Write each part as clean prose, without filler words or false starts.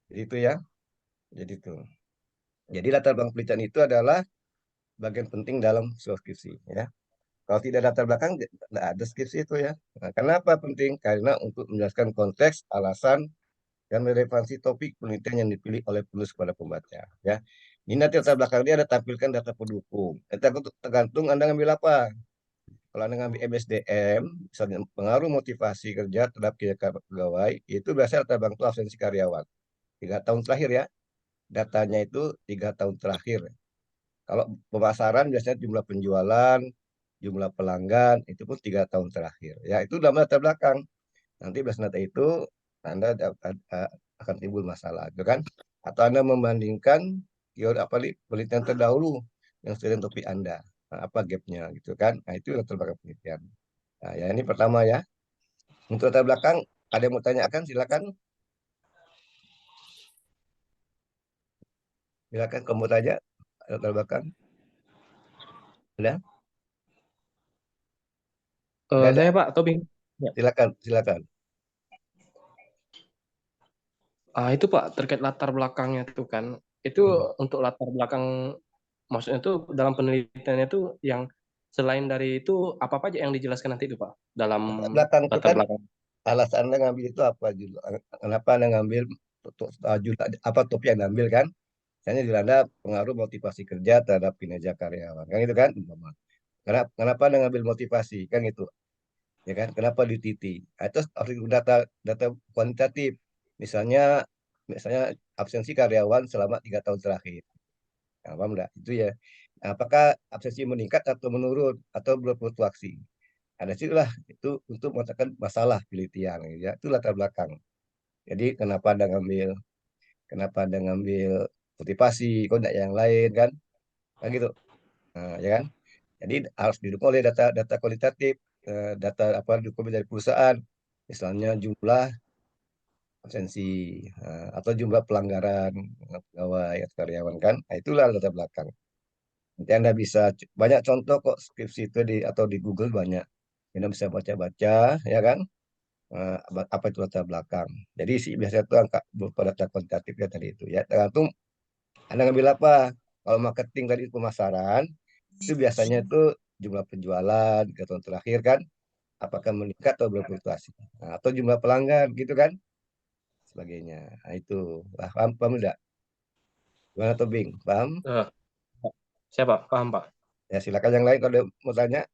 Jadi itu ya. Jadi itu. Jadi latar belakang penelitian itu adalah bagian penting dalam sebuah skripsi ya. Kalau tidak latar belakang, tidak ada skripsi itu ya. Nah, kenapa penting? Karena untuk menjelaskan konteks, alasan, dan relevansi topik penelitian yang dipilih oleh penulis kepada pembaca. Ya, ini nanti latar belakang dia ada tampilkan data pendukung. Tergantung Anda ngambil apa. Kalau Anda ngambil MSDM, misalnya pengaruh motivasi kerja terhadap kinerja pegawai, itu biasanya latar belakang itu absensi karyawan. 3 tahun terakhir ya, datanya itu 3 tahun terakhir. Kalau pemasaran biasanya jumlah penjualan, jumlah pelanggan, itu pun 3 tahun terakhir. Ya, itu dalam latar belakang. Nanti belas data itu Anda akan timbul masalah, gitu kan? Atau Anda membandingkan teori apa nih penelitian terdahulu yang sering topik Anda. Nah, apa gapnya gitu kan? Nah, itu latar belakang penelitian. Nah, ya ini pertama ya. Untuk latar belakang, ada yang mau tanyakan? Silakan. Silakan kamu tanya latar belakang. Ada? Tidak ada? Saya Pak Tobing. Ya. Silakan, silakan. Itu Pak terkait latar belakangnya itu kan, itu Hmm. untuk latar belakang maksudnya itu dalam penelitiannya itu yang selain dari itu apa apa aja yang dijelaskan nanti itu Pak dalam Latar belakang itu latar kan belakang. alasan Anda ngambil itu apa judul? Kenapa Anda ngambil judul apa topik yang diambil kan? Misalnya judul Anda pengaruh motivasi kerja terhadap kinerja karyawan. Kan itu kan? Umpama. Kenapa Anda ngambil motivasi? Kan gitu. Ya kan? Kenapa di titik? Nah, itu harus data data kuantitatif. Misalnya misalnya absensi karyawan selama 3 tahun terakhir. Nah, paham nggak? Itu ya. Nah, apakah absensi meningkat atau menurun atau berfluktuasi? Ada sih lah itu untuk mengatakan masalah penelitian ya. Itu latar belakang. Jadi kenapa ada ngambil motivasi, kok enggak yang lain kan? Kan gitu. Nah, ya kan? Jadi harus didukung oleh data-data kualitatif, data apa didukung dari perusahaan, misalnya jumlah absensi atau jumlah pelanggaran pegawai atau karyawan kan. Nah, itulah latar belakang. Nanti Anda bisa banyak contoh kok skripsi itu atau di Google banyak. Anda bisa baca-baca ya kan. Apa itu latar belakang. Jadi sih biasanya itu angka berupa data kuantitatif ya tadi itu ya. Tergantung Anda ngambil apa. Kalau marketing tadi pemasaran, itu biasanya itu jumlah penjualan ke tahun terakhir kan, apakah meningkat atau berfluktuasi. Nah, atau jumlah pelanggan gitu kan, sebagainya. Nah, itu. Lah, paham, paham enggak? Gimana tuh, Bing? Paham? Eh, Siapa? Paham Pak. Ya, silakan yang lain kalau ada mau tanya.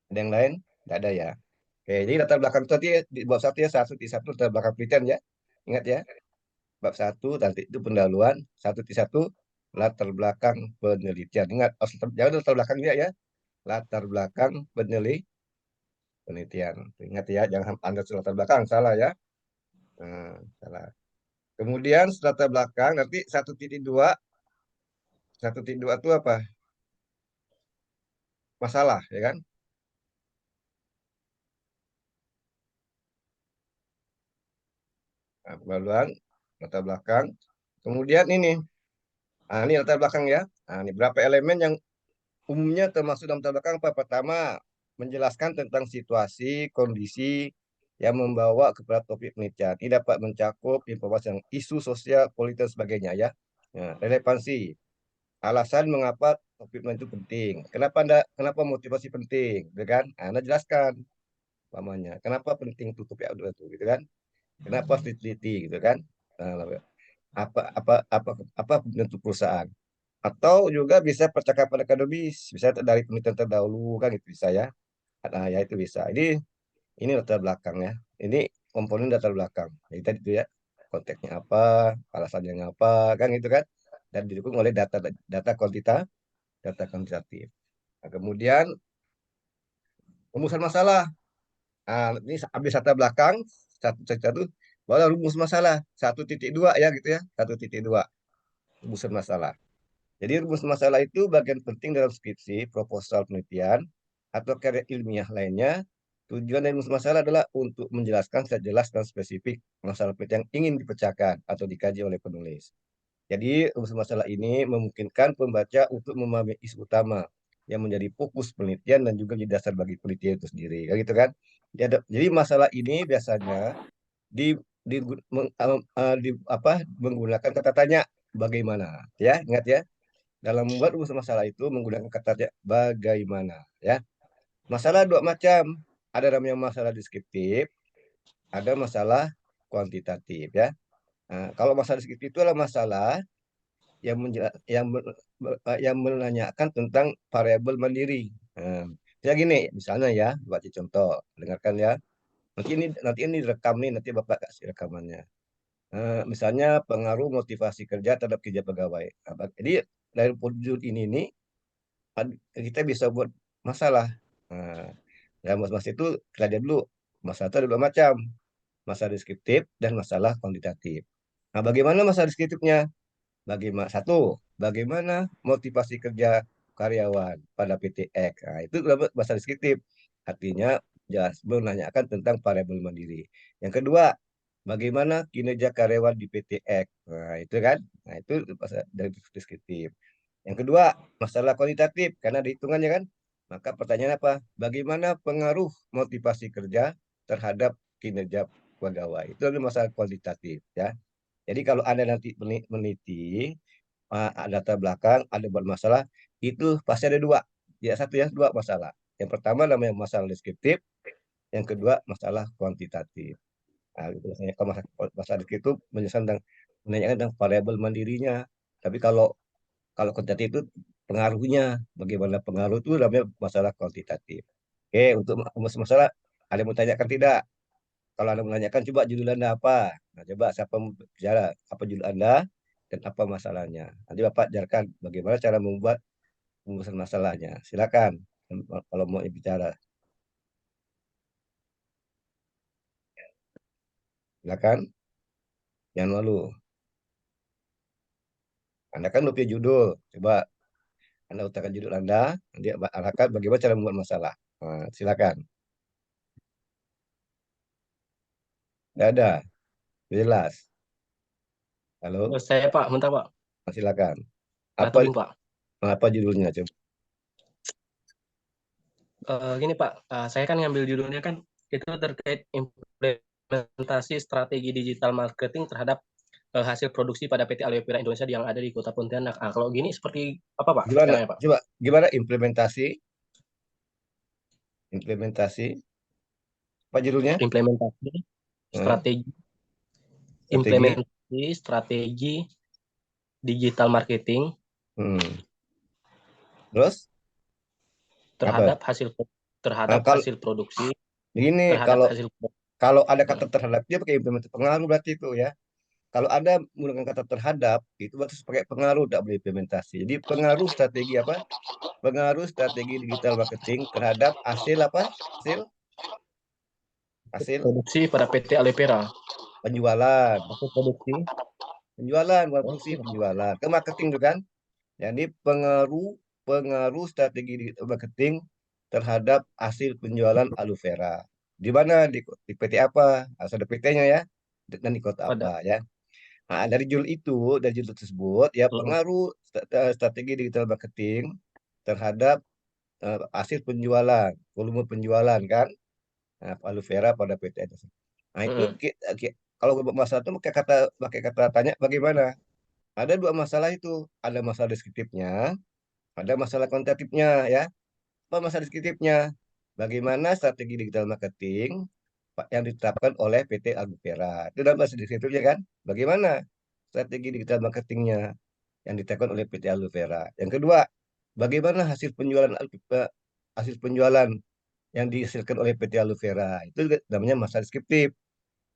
Ada yang lain? Tidak ada ya. Oke, jadi latar belakang itu tadi di bab satu ya, satu di satu latar belakang penelitian ya. Ingat ya, bab satu nanti itu pendahuluan, satu di satu latar belakang penelitian. Ingat, jangan latar belakang dia ya, latar belakang penelitian. Ingat ya, jangan Anda latar belakang, salah ya. Nah, salah. Kemudian latar belakang nanti 1.2, 1.2 itu apa? Masalah, ya kan? Nah, pendahuluan, latar belakang. Kemudian ini latar belakang ya. Nah, ini berapa elemen yang umumnya termasuk dalam latar belakang apa? Pertama, menjelaskan tentang situasi, kondisi yang membawa kepada topik penelitian. Ini dapat mencakup informasi yang isu sosial, politik, dan sebagainya ya. Nah, relevansi. Alasan mengapa topik penelitian itu penting. Kenapa motivasi penting, gitu kan? Nah, Anda jelaskan umpamanya. Kenapa penting itu topik itu, gitu kan? Kenapa harus diteliti, gitu kan? Nah, apa bentuk perusahaan? Atau juga bisa percakapan akademis, bisa dari penelitian terdahulu kan itu bisa ya. Nah, ya itu bisa. Ini latar belakang ya. Ini komponen latar belakang. Jadi tadi itu ya, konteksnya apa, alasannya apa, kan gitu kan. Dan didukung oleh data data kuantitatif. Nah, kemudian rumusan masalah. Nah, ini ambil latar belakang, satu, baru rumus masalah. 1.2 ya gitu ya. 1.2 rumusan masalah. Jadi rumus masalah itu bagian penting dalam skripsi, proposal penelitian, atau karya ilmiah lainnya. Tujuan dari rumus masalah adalah untuk menjelaskan secara jelas dan spesifik masalah penelitian yang ingin dipecahkan atau dikaji oleh penulis. Jadi rumus masalah ini memungkinkan pembaca untuk memahami isu utama yang menjadi fokus penelitian dan juga jadi dasar bagi penelitian itu sendiri. Kayak gitu kan? Jadi masalah ini biasanya di menggunakan kata tanya bagaimana, ya ingat ya, dalam membuat rumus masalah itu menggunakan kata tanya bagaimana, ya. Masalah dua macam, ada namanya masalah deskriptif, ada masalah kuantitatif, ya. Nah, kalau masalah deskriptif itu adalah masalah yang menanyakan tentang variabel mandiri. Nah, ya gini misalnya ya, buat contoh, dengarkan ya. Nanti ini direkam nih, nanti Bapak kasih rekamannya. Misalnya pengaruh motivasi kerja terhadap kerja pegawai. Jadi dari wujud ini nih kita bisa buat masalah. Nah, dalam buat masalah itu kita lihat dulu. Masalah itu ada dua macam, masalah deskriptif dan masalah kuantitatif. Nah, bagaimana masalah deskriptifnya? Bagaimana motivasi kerja karyawan pada PT X? Nah, itu masalah deskriptif. Artinya jelas menanyakan tentang variabel mandiri. Yang kedua, bagaimana kinerja karyawan di PT X? Nah, itu kan. Nah, itu masalah dari deskriptif. Yang kedua, masalah kualitatif karena ada hitungannya kan. Maka pertanyaan apa? Bagaimana pengaruh motivasi kerja terhadap kinerja pegawai? Itu adalah masalah kualitatif, ya. Jadi kalau Anda nanti meneliti data belakang, ada bermasalah, itu pasti ada dua. Ya satu ya, dua masalah. Yang pertama namanya masalah deskriptif, yang kedua masalah kuantitatif. Nah, gitu. Biasanya kalau masalah deskriptif itu menanyakan tentang variabel mandirinya. Tapi kalau kalau kuantitatif itu pengaruhnya, bagaimana pengaruh itu namanya masalah kuantitatif. Oke, untuk masalah ada yang mau tanyakan tidak? Kalau Anda menanyakan, coba judul Anda apa? Nah, coba siapa mau bicara, apa judul Anda dan apa masalahnya. Nanti Bapak ajarkan bagaimana cara membuat pembahasan masalahnya. Silakan kalau mau bicara. Silakan. Jangan malu. Anda kan udah punya judul. Coba Anda utarakan judul Anda, nanti arahkan bagaimana cara membuat masalah. Nah, silakan. Tidak ada. Jelas. Halo, Saya Pak, bentar Pak. silakan. Apa Tunggu Pak. apa judulnya coba? Gini Pak, saya kan ngambil judulnya kan itu terkait implementasi strategi digital marketing terhadap hasil produksi pada PT Aloe Indonesia yang ada di Kota Pontianak. Kalau gini seperti apa Pak Gimana? caranya Pak? Coba gimana implementasi? Implementasi apa judulnya? Implementasi Hah? strategi Strategi. implementasi strategi digital marketing Hmm. Terus apa? terhadap hasil Nah, terhadap kalau hasil produksi begini, terhadap kalau hasil kalau ada kata terhadap dia pakai implementasi pengaruh berarti itu ya. Kalau ada menggunakan kata terhadap itu berarti pakai pengaruh, tidak boleh implementasi. Jadi pengaruh strategi apa? Pengaruh strategi digital marketing terhadap hasil apa? Hasil hasil produksi pada PT Aloe penjualan. hasil produksi. Penjualan, bukan Oh, fungsi penjualan. Ke marketing itu kan. Jadi pengaruh pengaruh strategi digital marketing terhadap hasil penjualan aloe vera. Di mana di PT apa? Harus ada PT-nya ya. Dan di kota pada apa ya. Nah, dari judul tersebut ya mm, pengaruh strategi digital marketing terhadap hasil penjualan, volume penjualan kan. Nah, aloe vera pada PT itu. Nah, itu mm, kalau masalah itu pakai kata tanya bagaimana? Ada dua masalah itu, ada masalah deskriptifnya, ada masalah kuantitatifnya ya. Apa masalah deskriptifnya? Bagaimana strategi digital marketing yang ditetapkan oleh PT Aloe Vera. Itu dalam bahasa deskriptifnya kan? Bagaimana strategi digital marketingnya yang ditetapkan oleh PT Aloe Vera. Yang kedua, bagaimana hasil penjualan yang dihasilkan oleh PT Aloe Vera. Itu juga namanya masalah deskriptif,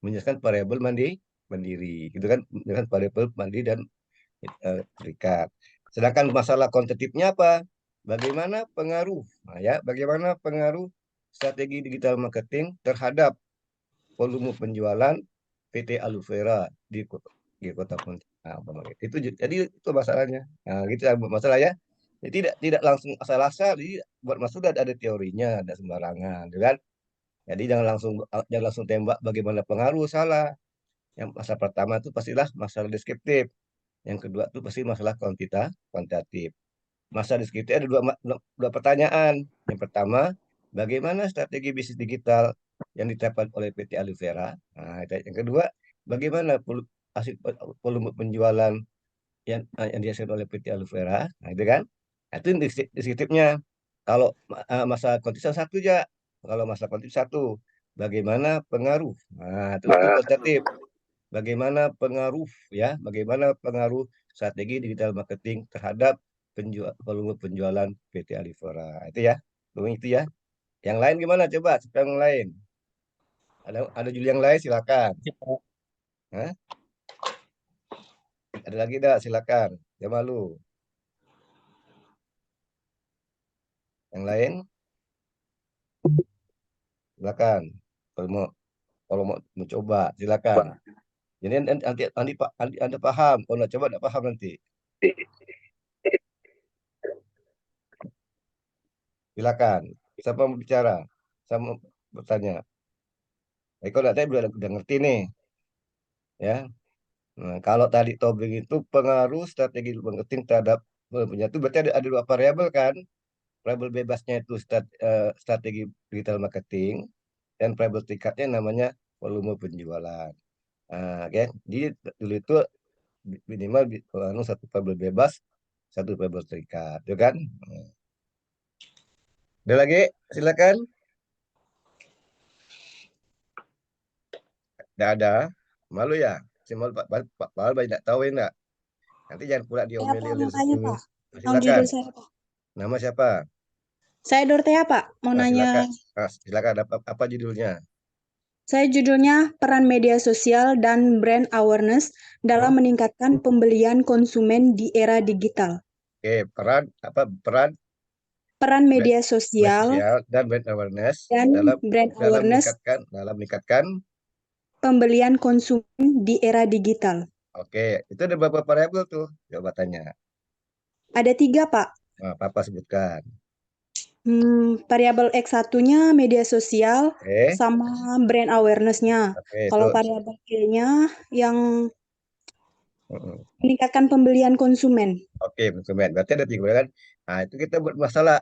menjelaskan variabel mandiri, gitu kan? Menjelaskan variabel mandiri dan terikat. Sedangkan masalah kuantitatifnya apa? Bagaimana pengaruh, nah, ya, bagaimana pengaruh strategi digital marketing terhadap volume penjualan PT Aloe Vera di kota Pontianak. Nah, itu jadi itu masalahnya. Nah, gitu ya, masalah ya. Jadi tidak langsung asal-asal, jadi buat masuk ada teorinya, ada sembarangan, gitu kan? Jadi jangan langsung tembak bagaimana pengaruh salah. Yang masalah pertama itu pastilah masalah deskriptif. Yang kedua itu pasti masalah kuantitatif. Masalah deskriptif ada dua pertanyaan. Yang pertama, bagaimana strategi bisnis digital yang ditetapkan oleh PT Alivera. Nah, yang kedua, bagaimana hasil volume penjualan yang dihasilkan oleh PT Alivera. Nah, itu kan. Nah, itu deskriptifnya. Kalau masalah kuantitatif satu aja. Kalau masalah kuantitatif satu, bagaimana pengaruh. Nah, itu kuantitatif. Bagaimana pengaruh ya, bagaimana pengaruh strategi digital marketing terhadap volume penjualan PT Alivera. Itu ya. Itu ya. Yang lain gimana coba? Yang lain. Ada judul yang lain silakan. Hah? Ada lagi dah silakan. Jangan malu. Yang lain silakan. Kalau mau kalau mau mencoba silakan. Jadi nanti Pak Anda paham. Kalau nggak coba nggak paham nanti. Silakan. Siapa mau bicara? Saya mau bertanya. Kalau nggak tahu udah ngerti nih, ya. Nah, kalau tadi Tobing itu pengaruh strategi marketing terhadap punya itu berarti ada dua variabel kan? Variabel bebasnya itu strategi digital marketing dan variabel tingkatnya namanya volume penjualan. Nah, oke. Jadi dulu itu minimal satu variabel bebas, satu variabel terikat, ya kan? Ada lagi? Silakan. Tidak ada. Malu ya? Si malu Pak Paul banyak tahu enggak? Nanti jangan pula Saya diomeli Pak oleh mau tanya Pak. Yang silakan. judul saya Pak. Nama siapa? Saya Dortea Pak. Mau Nah, nanya. silakan. Nah, silakan apa judulnya? Saya judulnya Peran Media Sosial dan Brand Awareness dalam Hmm? meningkatkan pembelian konsumen di era digital. Oke, peran Peran brand media media sosial sosial dan brand awareness dan dalam brand dalam awareness meningkatkan. pembelian konsumen di era digital. Oke, itu ada beberapa variabel tuh jawabannya. Ada 3 Pak. Nah, Papa sebutkan. Variabel X1-nya media sosial Oke, sama brand awareness-nya. oke itu. Kalau variabel Y-nya yang Mm-mm. meningkatkan pembelian konsumen. Oke, konsumen. Berarti ada tiga kan. Nah, itu kita buat masalah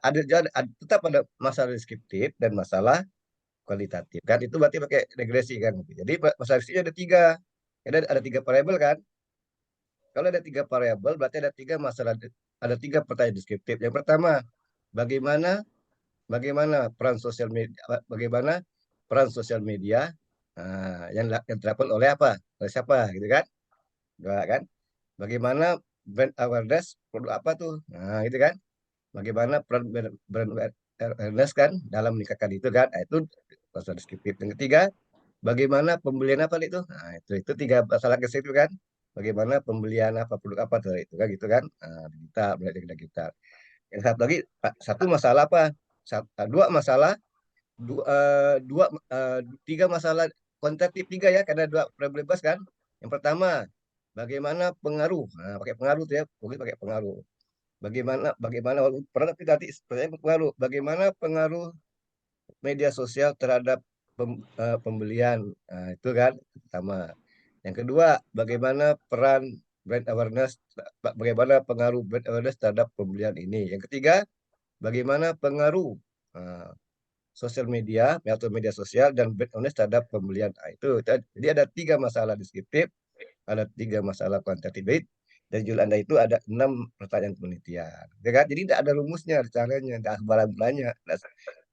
tetap ada masalah deskriptif dan masalah kualitatif kan. Itu berarti pakai regresi kan. Jadi masalah deskriptif ada tiga. Ada tiga variabel kan. Kalau ada tiga variabel berarti ada tiga pertanyaan deskriptif. Yang pertama, bagaimana bagaimana peran sosial media bagaimana peran sosial media yang terdapat oleh apa? Oleh siapa gitu kan? Dua kan? Bagaimana brand awareness produk apa tuh? Nah, itu kan. Bagaimana peran brand awareness kan dalam meningkatkan itu kan. Nah, itu masalah deskriptif. Yang ketiga, bagaimana pembelian apa itu? Nah, itu tiga masalah ke situ kan. Bagaimana pembelian apa produk apa tuh itu kan gitu kan. Nah, digital, berarti digital. Yang satu lagi satu masalah apa? Dua masalah dua tiga masalah kuantitatif tiga ya karena dua bebas kan. Yang pertama, bagaimana pengaruh? Nah, pakai pengaruh tuh ya, pokoknya pakai pengaruh. Bagaimana bagaimana pernah tapi tadi sebenarnya pengaruh. Bagaimana pengaruh media sosial terhadap pembelian? Nah, itu kan pertama. Yang kedua, bagaimana peran brand awareness, bagaimana pengaruh brand awareness terhadap pembelian ini. Yang ketiga, bagaimana pengaruh uh, sosial media atau media sosial dan brand awareness terhadap pembelian. Nah, itu. Jadi ada tiga masalah deskriptif, ada tiga masalah kuantitatif, dan judul Anda itu ada 6 pertanyaan penelitian. Ya kan? Jadi tidak ada rumusnya, ada caranya, tidak sembarang belanja, tidak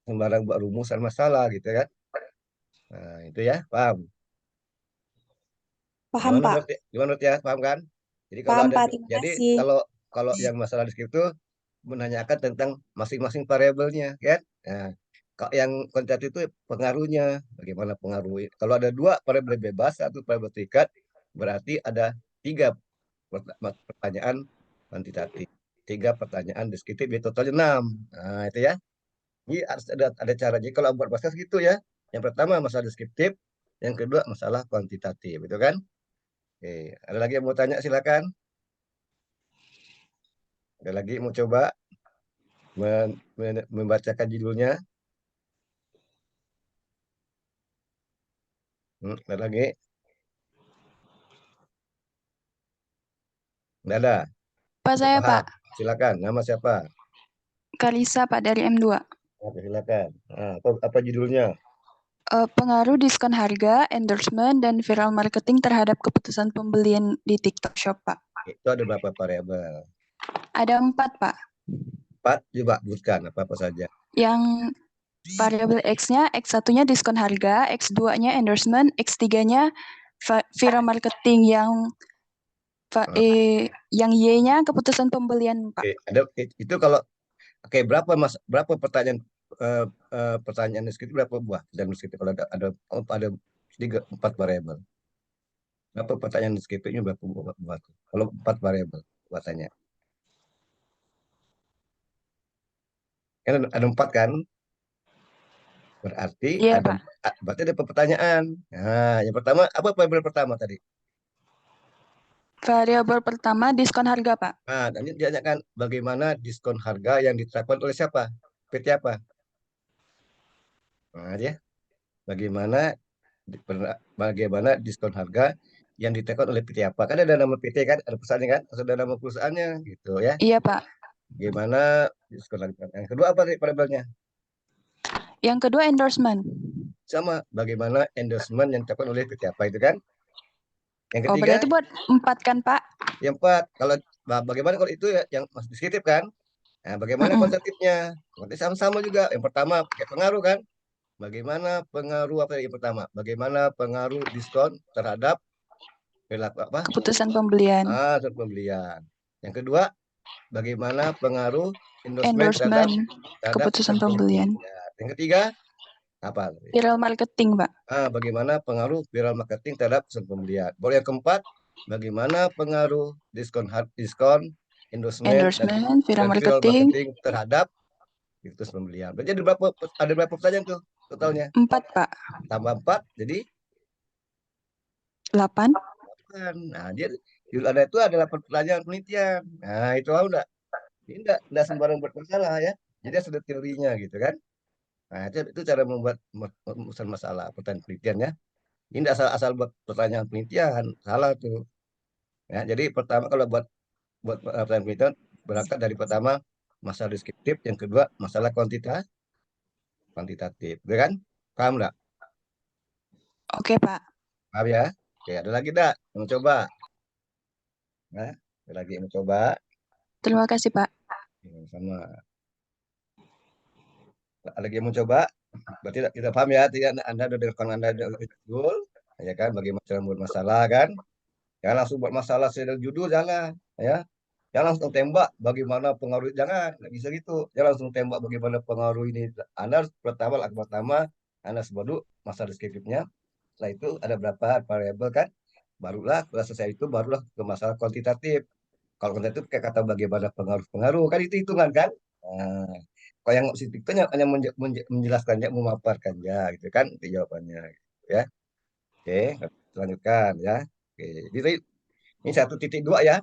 sembarang buat rumusan masalah gitu kan. Nah, itu ya, paham. Paham Pak? Gimana menurut ya, paham kan? Jadi kalau Paham ada Pak, terima jadi kasih. kalau kalau yang masalah deskriptif itu menanyakan tentang masing-masing variabelnya, kan? Nah, kalau yang kuantitatif itu pengaruhnya, bagaimana pengaruh. Kalau ada dua variabel bebas, satu variabel terikat, berarti ada tiga pertanyaan kuantitatif, tiga pertanyaan deskriptif, jadi totalnya 6. Nah, itu ya. Jadi harus ada caranya. Kalau buat masalah gitu ya. Yang pertama masalah deskriptif, yang kedua masalah kuantitatif, itu kan? Oke, ada lagi yang mau tanya silakan. Ada lagi mau coba membacakan judulnya? Ada lagi? Nggak ada. Pak Udah saya paham. Pak, Silakan. Nama siapa? Kalisa Pak dari M2. Oke, silakan. Nah, apa judulnya? Pengaruh diskon harga, endorsement, dan viral marketing terhadap keputusan pembelian di TikTok Shop, Pak. Itu ada berapa variabel? Ada 4, Pak. 4, coba bukan apa-apa saja. Yang variabel X-nya, X1-nya diskon harga, X2-nya endorsement, X3-nya viral marketing, yang Y-nya keputusan pembelian, Pak. Oke, ada itu kalau berapa pertanyaan pertanyaan deskriptif berapa buah dan deskriptif kalau ada 4 variabel. Berapa pertanyaan deskriptifnya berapa buah? Kalau 4 variabel buatannya. Kan ada 4 kan? Berarti Iya, Pak. ada pertanyaan. Nah, yang pertama apa variabel pertama tadi? Variabel pertama diskon harga, Pak. Nah, dan ini ditanyakan bagaimana diskon harga yang diterapkan oleh siapa? PT apa? Nah, dia bagaimana diskon harga yang diterapkan oleh PT apa? Kan ada nama PT kan, ada perusahaannya kan, atau ada nama perusahaannya gitu ya. Iya, Pak. Bagaimana diskon harga? Yang kedua apa variabelnya? Yang kedua endorsement. Sama, bagaimana endorsement yang diterapkan oleh PT apa itu kan? Yang Oh, ketiga, berarti buat 4 kan, Pak? yang empat, bagaimana kalau itu ya yang masih deskriptif kan? Nah, bagaimana konseptifnya? Berarti sama-sama juga. Yang pertama pakai pengaruh kan? Bagaimana pengaruh apa yang pertama? Bagaimana pengaruh diskon terhadap perilaku apa? Keputusan pembelian. Terhadap pembelian. Yang kedua, bagaimana pengaruh endorsement terhadap Keputusan pembelian. Yang ketiga, apa? Viral marketing, Pak. Bagaimana pengaruh viral marketing terhadap keputusan pembelian. Baru yang keempat, bagaimana pengaruh diskon endorsement Endorsement, viral dan viral marketing. marketing terhadap keputusan pembelian. Berarti ada berapa pertanyaan tuh totalnya? 4, Pak. Tambah 4, jadi 8. Nah, dia judul ada itu adalah pertanyaan penelitian. Nah, itu enggak. Ini enggak sembarang buat masalah ya. Jadi sudah teorinya gitu kan. Nah, itu cara membuat merumuskan masalah pertanyaan penelitian ya. Ini enggak asal-asal buat pertanyaan penelitian, salah tuh. Ya, jadi pertama kalau buat pertanyaan penelitian berangkat dari pertama masalah deskriptif, yang kedua masalah kuantitatif, ya kan? Paham enggak? Oke, Pak. Paham ya? Oke, ada lagi enggak yang mau coba? Nah, ada lagi yang mau coba? Terima kasih, Pak. Sama. Ada lagi yang mau coba? Berarti kita paham ya, Anda udah dengan Anda goal, ya kan? Bagaimana cara membuat masalah kan? Jangan langsung buat masalah dari judul, jangan, ya. Jangan langsung tembak bagaimana pengaruh, jangan, nggak bisa gitu. Jangan langsung tembak bagaimana pengaruh ini. Anda harus pertama Anda sebut dulu masalah deskriptifnya. Setelah itu ada berapa variabel kan? Barulah setelah selesai itu barulah ke masalah kuantitatif. Kalau kuantitatif kayak kata bagaimana pengaruh-pengaruh kan itu hitungan kan? Nah, kalau yang positif itu hanya menjelaskannya, memaparkan ya, gitu kan? Itu jawabannya, gitu, ya. Oke, lanjutkan ya. Oke, jadi ini 1.2 ya.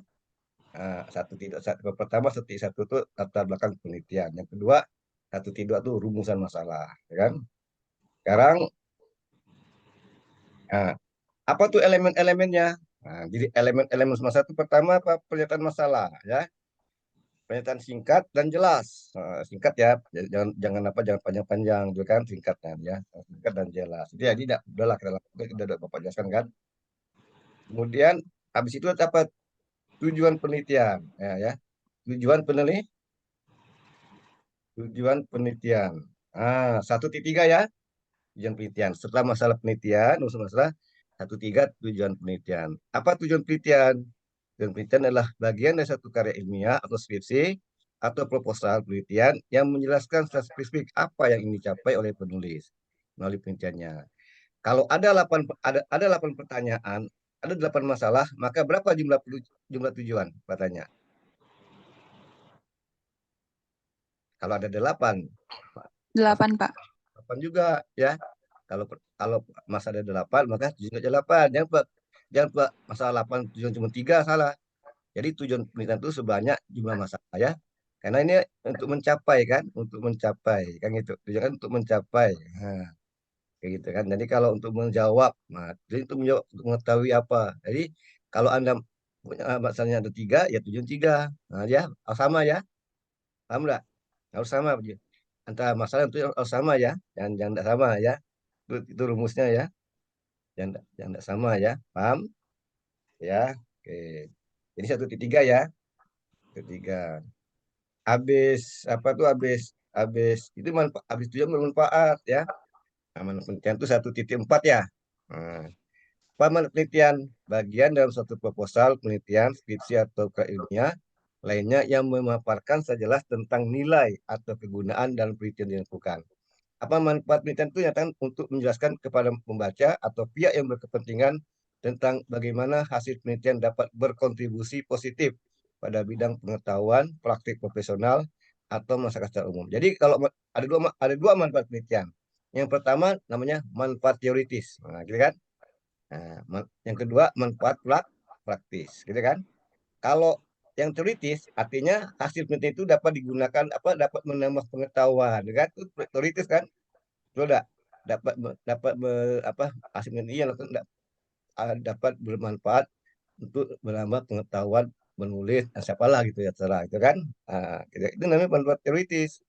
Nah, pertama 1.1 itu latar belakang penelitian. Yang kedua 1.2 itu rumusan masalah, ya kan? Sekarang, nah, apa tuh elemen-elemennya? Nah, jadi elemen-elemen masalah itu pertama apa? Pernyataan masalah, ya. Pernyataan singkat dan jelas. Nah, singkat ya, jangan panjang-panjang juga kan, singkat kan ya, singkat dan jelas. Jadi tidak udahlah kita udah Bapak jelaskan kan. Kemudian habis itu apa? Tujuan penelitian, ya. Tujuan penelitian. Tujuan penelitian. 1.3 ya, tujuan penelitian. Setelah masalah penelitian, masalah 1.3 tujuan penelitian. Apa tujuan penelitian? Tujuan penelitian adalah bagian dari satu karya ilmiah atau skripsi atau proposal penelitian yang menjelaskan secara spesifik apa yang ingin dicapai oleh penulis melalui penelitiannya. Kalau ada 8 pertanyaan, ada 8 masalah, maka berapa jumlah tujuan katanya? Kalau ada 8, 8, Pak. 8 juga ya. Kalau kalau masa ada 8, maka tujuan ada 8. Jangan masalah 8 tujuan cuma 3, salah. Jadi tujuan penelitian itu sebanyak jumlah masalah ya. Karena ini untuk mencapai kan, kan itu. Tujuan kan untuk mencapai. Nah, kayak gitu kan. Jadi kalau untuk menjawab, nah, jadi untuk mengetahui apa. Jadi kalau Anda punya masalahnya ada 3, ya tujuan 3. Nah, ya, harus sama ya. Paham nggak? Harus sama. Antara masalah itu harus sama ya. Jangan tidak sama ya. itu rumusnya ya. Yang enggak sama ya. Paham? Ya. Oke. Jadi 1.3 ya. Ketiga. Habis apa tuh habis itu manfaat habis tujuan bermanfaat ya. Nah, penelitian itu 1.4 ya. Nah, penelitian bagian dalam suatu proposal penelitian skripsi atau karya ilmiah lainnya yang memaparkan sejelas tentang nilai atau kegunaan dalam penelitian yang dilakukan. Apa manfaat penelitian itu nyatakan untuk menjelaskan kepada pembaca atau pihak yang berkepentingan tentang bagaimana hasil penelitian dapat berkontribusi positif pada bidang pengetahuan, praktik profesional, atau masyarakat secara umum. Jadi kalau ada dua manfaat penelitian. Yang pertama namanya manfaat teoritis, nah, gitu kan? Nah, yang kedua manfaat praktis, gitu kan? Kalau yang teoritis artinya hasil penelitian itu dapat digunakan dapat menambah pengetahuan, gitu kan? Itu teoritis kan? Betul enggak? Dapat hasil penelitian dapat bermanfaat untuk menambah pengetahuan menulis siapalah gitu ya terserah itu kan. Itu namanya manfaat teoritis.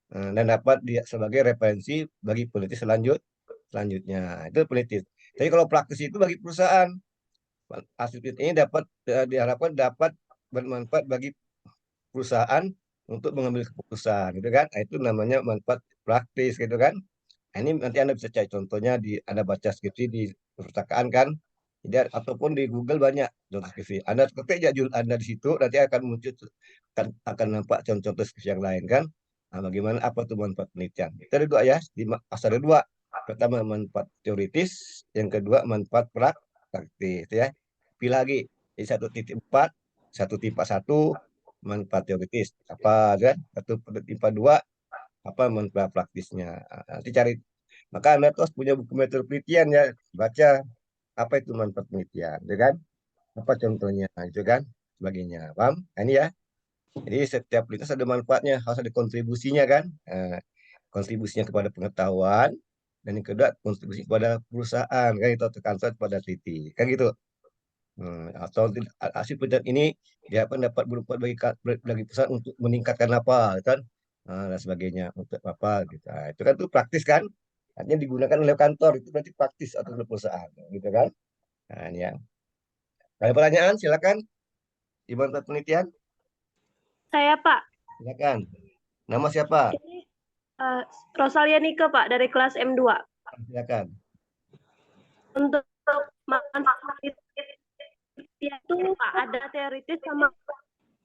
Dan dapat dia sebagai referensi bagi peneliti selanjutnya itu peneliti. Tapi kalau praktis itu bagi perusahaan hasil penelitian ini diharapkan dapat bermanfaat bagi perusahaan untuk mengambil keputusan gitu kan. Itu namanya manfaat praktis gitu kan. Nah, ini nanti Anda bisa cari contohnya Anda baca skripsi di perpustakaan kan. Jadi ataupun di Google banyak contoh skripsi. Anda ketik aja judul Anda di situ nanti akan muncul akan nampak contoh-contoh skripsi yang lain kan. Nah, bagaimana apa tuh manfaat penelitian? Itu ada dua ya, asal ada dua. Pertama manfaat teoritis, yang kedua manfaat praktis ya. Pilih lagi di 1.4, 1.1 manfaat teoritis apa kan? 1.2 apa manfaat praktisnya. Nanti cari maka Anda terus punya buku metode penelitian ya, baca apa itu manfaat penelitian, ya kan? Apa contohnya, itu kan? Sebagainya, paham? Nah, ini ya. Jadi setiap penelitian ada manfaatnya, harus ada kontribusinya kan? Kontribusinya kepada pengetahuan, dan yang kedua kontribusi kepada perusahaan, kan itu tekankan pada teliti, kan gitu. Atau hasil penelitian ini dia akan dapat berupa bagi perusahaan untuk meningkatkan apa, kan? Dan sebagainya untuk apa gitu. Nah, itu kan tuh praktis kan? Artinya digunakan oleh kantor itu berarti praktis atau oleh perusahaan, gitu kan? Nah, ini ya. Ada pertanyaan, silakan. Di bawah penelitian, Saya Pak, silakan. Nama siapa? ini Rosalia Nike Pak dari kelas M2. Silakan. Untuk manfaat itu Pak, ada teoritis sama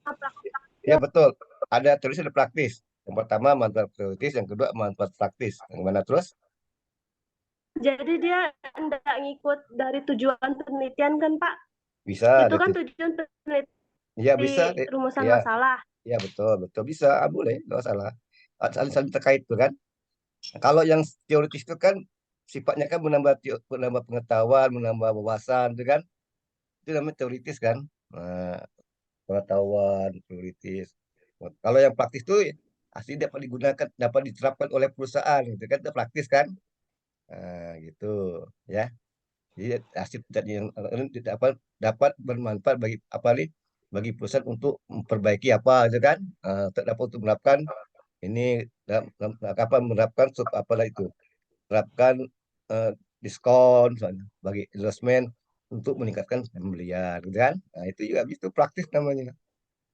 praktis. Ya betul. Ada teoris ada praktis. Yang pertama manfaat teoritis, yang kedua manfaat praktis. Yang mana terus? Jadi dia tidak ngikut dari tujuan penelitian kan Pak? Bisa. Itu kan tujuan penelitian Iya di bisa. rumusan Iya, masalah. iya betul, betul bisa. Boleh, nggak salah. Saling terkait tuh kan. Nah, kalau yang teoritis itu kan sifatnya kan menambah pengetahuan, menambah wawasan, itu kan. Itu namanya teoritis kan. Nah, pengetahuan teoritis. Kalau yang praktis tuh asli dapat digunakan, dapat diterapkan oleh perusahaan, itu kan itu praktis kan. Nah, gitu ya. Jadi hasil yang dapat bermanfaat bagi apa nih? Bagi perusahaan untuk memperbaiki apa, itu kan. Dapat untuk menerapkan ini apa menerapkan apalah itu terapkan eh, diskon misalnya, bagi endorsement untuk meningkatkan pembelian gitu kan. Nah, itu juga itu praktis namanya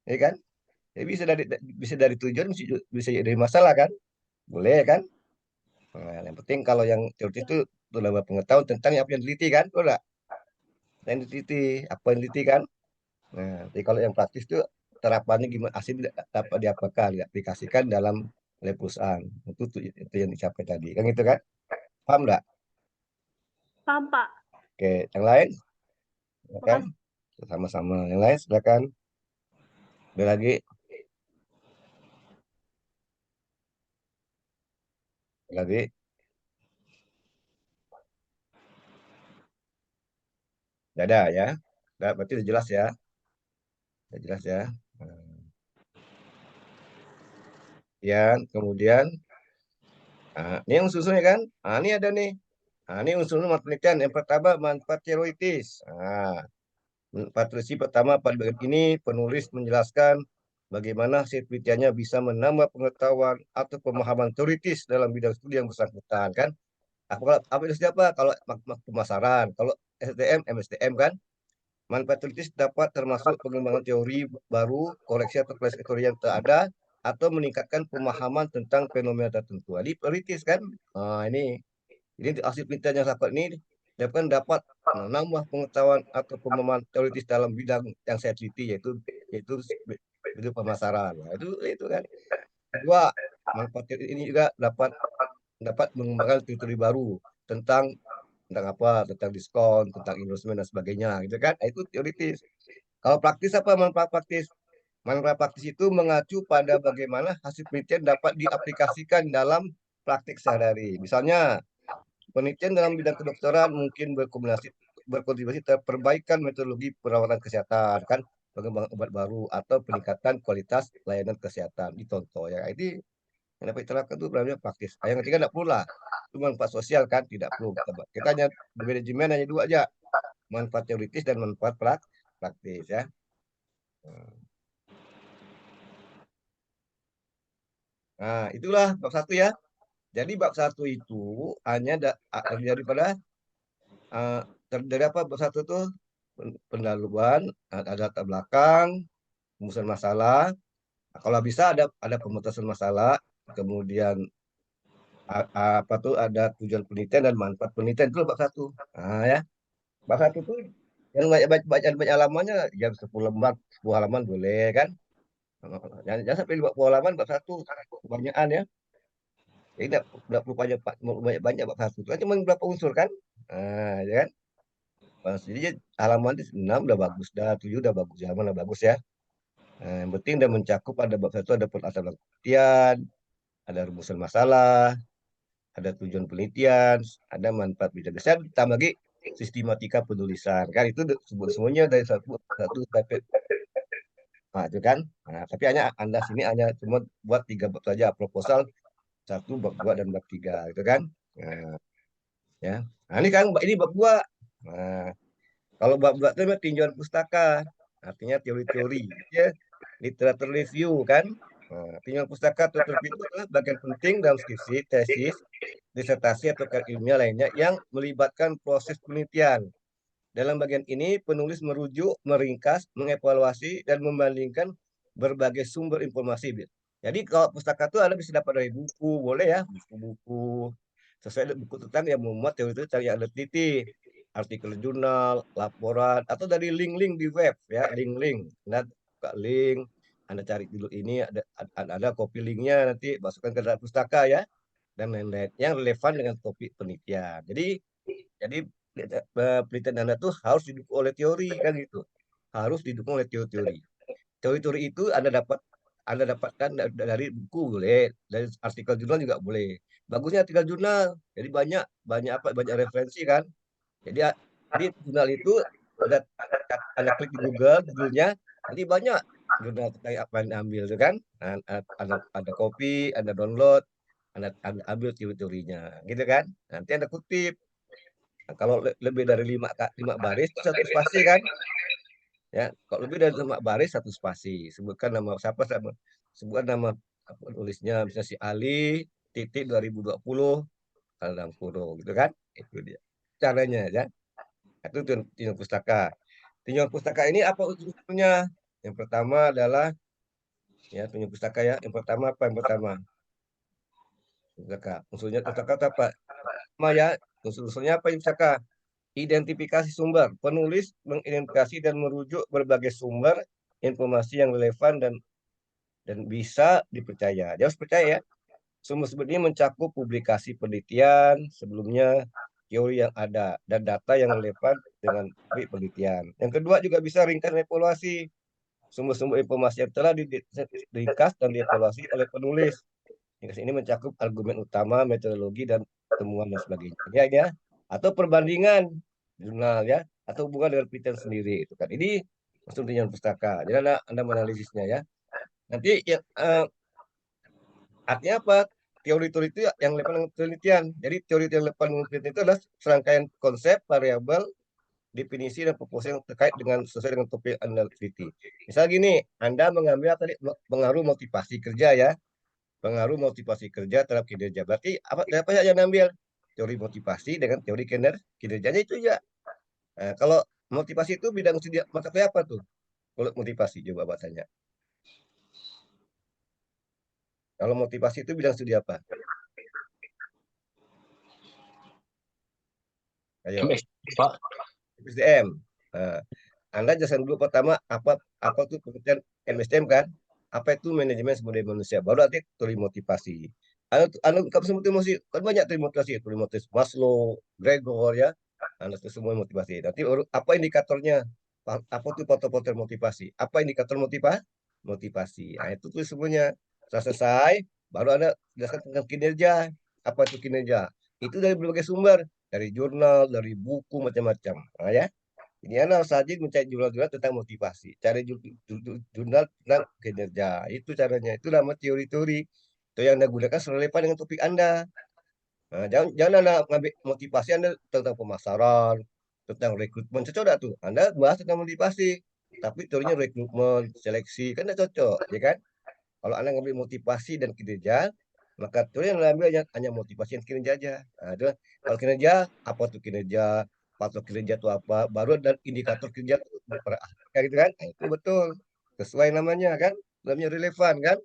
ya kan. Jadi bisa dari tujuan bisa jadi masalah kan, boleh kan. Nah, yang penting kalau yang teoritis itu nambah pengetahuan tentang apa yang diteliti kan, betul nggak? Yang diteliti apa yang diteliti kan. Nah, jadi kalau yang praktis itu terapannya gimana, asli dapat diapakan diaplikasikan dalam oleh perusahaan, itu yang dicapai tadi kan, gitu kan. Paham nggak? Paham Pak? Oke, yang lain silakan. Makasih. Sama-sama yang lain silakan. Ada lagi lagi Nggak ada ya. Nggak, berarti udah jelas ya. Udah jelas ya. Nah, ya kemudian ini yang susunnya kan. Ini ada nih. Ini unsur penelitian. Yang pertama manfaat teoritis. Manfaat teoritis pertama pada bagian ini penulis menjelaskan bagaimana hasil penelitiannya bisa menambah pengetahuan atau pemahaman teoritis dalam bidang studi yang bersangkutan kan. Apa itu siapa? Kalau pemasaran, kalau SDM, MSDM kan. Manfaat teoritis dapat termasuk pengembangan teori baru, koreksi atau teori yang tak ada, atau meningkatkan pemahaman tentang fenomena tertentu. Jadi teoritis kan. Ini. Jadi hasil penelitian yang dapat ini dapat menambah pengetahuan atau pemahaman teoritis dalam bidang yang saya teliti, yaitu itu pemasaran. Nah, itu kan. Kedua, manfaat teori ini juga dapat dapat mengembangkan teori baru tentang tentang apa, tentang diskon, tentang endorsement dan sebagainya, gitu kan. Nah, itu teoritis. Kalau praktis apa manfaat praktis? Manfaat praktis itu mengacu pada bagaimana hasil penelitian dapat diaplikasikan dalam praktik sehari-hari. Misalnya, penelitian dalam bidang kedokteran mungkin berkontribusi terhadap perbaikan metodologi perawatan kesehatan, kan, pengembangan obat baru atau peningkatan kualitas layanan kesehatan. Itu contoh ya. Ini yang dapat diterapkan itu benar praktis. Yang ketiga tidak perlu lah. Itu manfaat sosial kan, tidak perlu. Kita hanya manajemen hanya dua aja, manfaat teoritis dan manfaat praktis ya. Nah, itulah bab satu ya. Jadi bab satu itu hanya daripada uh, dari apa bab satu itu pendahuluan, ada latar belakang, rumusan masalah. Nah, kalau bisa ada pemutasan masalah, kemudian apa tuh ada tujuan penelitian dan manfaat penelitian itu bab satu. Nah ya, bab satu tuh yang banyak halamannya jam 10 lembar, 10 halaman boleh kan? Jangan sampai 50 halaman bab satu, kebanyakan ya. Jadi tidak perlu banyak bab satu. Itu kan cuma berapa unsur kan? Nah, ya kan? Jadi halaman di 6 udah bagus, dah 7 udah bagus, halaman udah bagus ya. Nah, yang penting udah mencakup ada bab satu, ada latar belakang penelitian, ada rumusan masalah, ada tujuan penelitian, ada manfaat bisa. Bisa ditambah lagi sistematika penulisan. Kan itu sebut semuanya dari satu satu sampai. Nah, itu kan. Nah, tapi hanya Anda sini hanya cuma buat 3 bab saja, proposal 1, bab 2 dan bab 3 gitu kan. Nah, ya. Nah, ini kan ini bab 2. Nah, kalau bab 2 itu tinjauan pustaka. Artinya teori-teori ya, literatur review kan. Nah, tinjauan pustaka atau review itu adalah bagian penting dalam skripsi, tesis, disertasi atau karya ilmiah lainnya yang melibatkan proses penelitian. Dalam bagian ini, penulis merujuk, meringkas, mengevaluasi, dan membandingkan berbagai sumber informasi. Jadi kalau pustaka itu Anda bisa dapat dari buku, boleh ya, buku-buku. Sesuai buku tentang yang memuat teori itu yang Anda teliti. Artikel jurnal, laporan, atau dari link-link di web, ya, link-link. Anda buka link, Anda cari dulu ini, ada copy linknya, nanti masukkan ke dalam pustaka ya, dan lain-lain yang relevan dengan topik penelitian. Jadi penelitian Anda tuh harus didukung oleh teori kan gitu. Harus didukung oleh teori-teori. Teori-teori itu Anda dapatkan dari buku boleh, dari artikel jurnal juga boleh. Bagusnya artikel jurnal. Jadi banyak referensi kan. Jadi di jurnal itu ada Anda klik di Google-nya, nanti banyak jurnal terkait apa yang diambil itu kan. Nah, ada copy, Anda download, Anda ambil teori-teorinya, gitu kan. Nanti Anda kutip. Nah, kalau lebih dari 5 baris itu satu spasi kan? Ya, kalau lebih dari 5 baris satu spasi. Sebutkan nama siapa, sebutkan nama penulisnya, misalnya si Ali titik 2020 kalau dalam kurung gitu kan? Itu dia caranya ya. Itu tinjauan pustaka. Tinjauan pustaka ini apa unsurnya? Yang pertama adalah ya tinjauan pustaka ya. Yang pertama apa? Yang pertama pustaka. Unsurnya pustaka itu apa? Pertama ya, unsurnya apa yang pustaka? Identifikasi sumber. Penulis mengidentifikasi dan merujuk berbagai sumber informasi yang relevan dan bisa dipercaya. Dia harus percaya ya. Sumber-sumber ini mencakup publikasi penelitian sebelumnya, teori yang ada, dan data yang relevan dengan penelitian. Yang kedua juga bisa ringkas evaluasi. Sumber-sumber informasi yang telah diringkas dan dievaluasi oleh penulis. Ringkas ini mencakup argumen utama, metodologi, dan temuan dan sebagainya. Ya. Atau perbandingan jurnal ya, atau hubungan dengan penelitian sendiri itu kan. Ini maksud dengan pustaka. Jadi Anda menganalisisnya ya. Nanti ya, artinya apa? Teori-teori itu yang relevan dengan penelitian. Jadi teori yang relevan dengan penelitian itu adalah serangkaian konsep, variabel, definisi dan proposal yang terkait dengan sesuai dengan topik Anda teliti. Misal gini, Anda mengambil tadi pengaruh motivasi kerja ya. Pengaruh motivasi kerja terhadap kinerja. Berarti apa yang Anda ambil? teori motivasi dengan teori kinerjanya itu ya. Nah, kalau motivasi itu bidang studi mata kuliah apa tuh? Kalau motivasi coba Pak tanya. Kalau motivasi itu bidang studi apa? Ayo, MS, Pak. SDM. Nah, Anda jelaskan dulu pertama apa tuh pengertian MSDM kan? Apa itu manajemen sumber daya manusia? Baru nanti teori motivasi. Anda kamu semua motivasi kan banyak teori motivasi Maslow, Gregor ya. Anda itu semua motivasi. Nanti apa indikatornya? Apa tuh faktor-faktor motivasi? Apa indikator motivasi? Nah, itu tuh semuanya. Setelah selesai, baru Anda jelaskan tentang kinerja. Apa itu kinerja? Itu dari berbagai sumber, dari jurnal, dari buku macam-macam. Nah, ya. Ini Anda harus rajin mencari jurnal-jurnal tentang motivasi. Cari jurnal tentang kinerja. Itu caranya. Itu nama teori-teori. Itu yang Anda gunakan relevan dengan topik Anda. Nah, jangan Anda ngambil motivasi Anda tentang pemasaran, tentang rekrutmen. Cocok enggak tuh? Anda bahas tentang motivasi. Tapi teorinya rekrutmen, seleksi. Kan tidak cocok. Ya kan? Kalau Anda ngambil motivasi dan kinerja, maka teori yang Anda ambil hanya motivasi dan kinerja aja. Nah, kalau kinerja, apa tuh kinerja? Faktor kinerja itu apa? Baru dan indikator kinerja itu kayak gitu kan? Nah, itu betul. Sesuai namanya kan? Namanya relevan kan?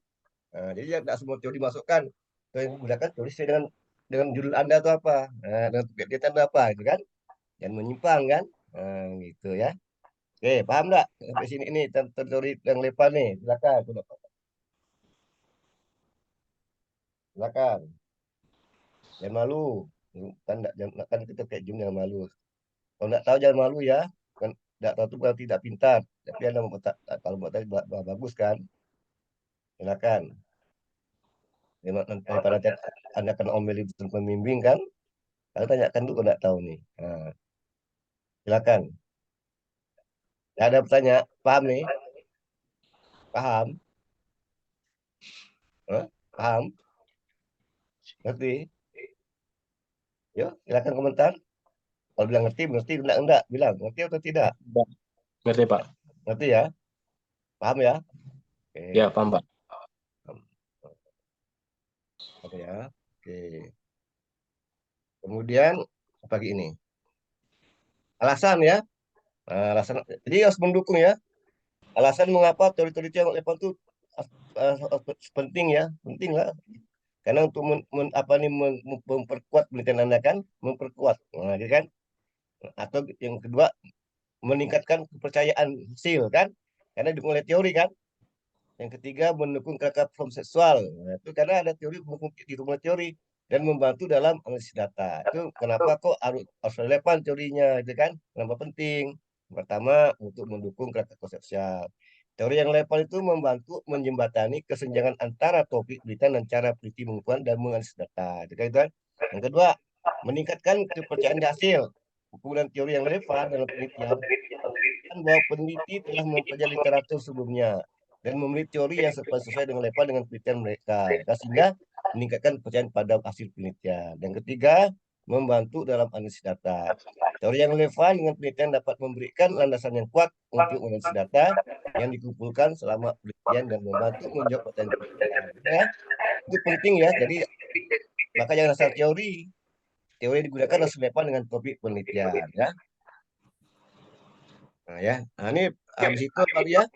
Nah, jadi ya tidak semua teori dimasukkan. Teori yang digunakan teori sesuai dengan judul Anda itu apa? Nah, dengan kegiatan Anda apa? Gitu kan? Jangan menyimpang kan? Nah, gitu ya. Oke, paham nggak? Sampai sini ini teori yang lepas nih. Silakan. Silakan. Jangan malu. Kan, kan kita kayak gini jangan malu. Kalau nggak tahu jangan malu ya. Kan nggak tahu itu berarti tidak pintar. Tapi Anda mau kalau mau tadi bagus kan. Silakan. Daripada nanti Anda kan omeli pembimbing kan. Kalau tanyakan dulu kalau nggak tahu nih. Nah, silakan. Nggak ada bertanya. Paham nih? Paham? Hah? Paham? Ngerti? Yuk, silakan komentar. Kalau bilang ngerti, ngerti, enggak. Bilang ngerti atau tidak? Ngerti, Pak. Ngerti ya? Paham ya? Ya, Oke. paham, Pak. Oke ya. Oke. Kemudian apa lagi ini? Alasan ya. Nah, alasan jadi harus mendukung ya. Alasan mengapa teori-teori yang level itu penting ya, penting lah. Karena untuk apa nih memperkuat penelitian Anda kan, memperkuat. Nah, jadi kan atau yang kedua meningkatkan kepercayaan hasil kan. Karena didukung oleh teori kan. Yang ketiga mendukung kakak form seksual. Nah, itu karena ada teori didukung oleh teori dan membantu dalam analisis data. Itu kenapa kok harus relevan teorinya, itu kan? Kenapa penting? Pertama, untuk mendukung kakak konsepsial. Teori yang relevan itu membantu menjembatani kesenjangan antara topik penelitian dan cara peneliti mengumpulkan dan menganalisis data. Itu kan? Yang kedua, meningkatkan kepercayaan di hasil. Kemudian teori yang relevan dalam penelitian bahwa peneliti telah mempelajari literatur sebelumnya dan memiliki teori yang sesuai dengan level dengan penelitian mereka, sehingga meningkatkan kepercayaan pada hasil penelitian. Dan ketiga, membantu dalam analisis data. Teori yang relevan dengan penelitian dapat memberikan landasan yang kuat untuk analisis data yang dikumpulkan selama penelitian dan membantu menjawab pertanyaan penelitian. Ya, itu penting ya. Jadi maka jangan asal teori. Teori yang digunakan harus relevan dengan topik penelitian. Ya. Nah, ya. Nah, ini habis itu apa ya?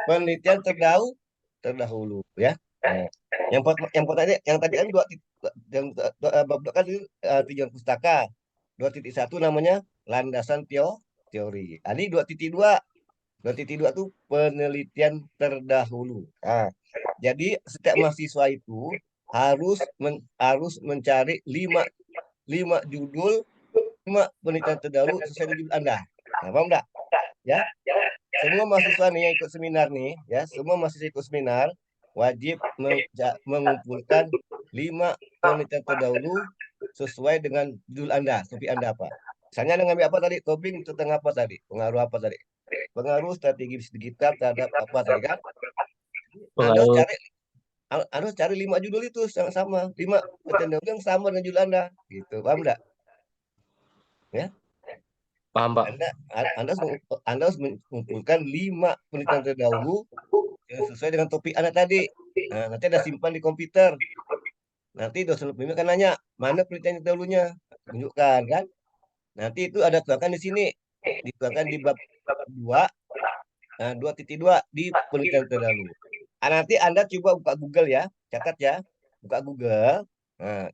Penelitian terdahulu ya. Nah, yang tadi kan yang bab dua kan tujuan pustaka. 2.1 namanya landasan teori. Ini 2.2. 2.2 itu penelitian terdahulu. Nah, jadi setiap mahasiswa itu harus mencari lima judul, 5 penelitian terdahulu sesuai dengan judul Anda. Nah, paham enggak? Ya. Semua mahasiswa nih yang ikut seminar nih, ya, semua mahasiswa ikut seminar wajib mengumpulkan 5 penelitian terdahulu sesuai dengan judul Anda, topik Anda apa. Misalnya Anda ngambil apa tadi? Topik tentang apa tadi? Pengaruh apa tadi? Pengaruh strategi digital terhadap apa tadi kan? Anda harus Pengaruh, cari Anda harus cari 5 judul itu yang sama, 5 penelitian terdahulu yang sama dengan judul Anda, gitu. Paham enggak? Ya. paham, Pak. Anda harus mengumpulkan 5 penelitian terdahulu yang sesuai dengan topik Anda tadi. Nah, nanti ada simpan di komputer. Nanti dosen pembimbing akan nanya, mana penelitian terdahulunya? Tunjukkan kan. Nanti itu ada tulisan di sini. Dituangkan di bab 2, 2.2 di penelitian terdahulu. Nanti Anda coba buka Google ya, catat ya. Buka Google.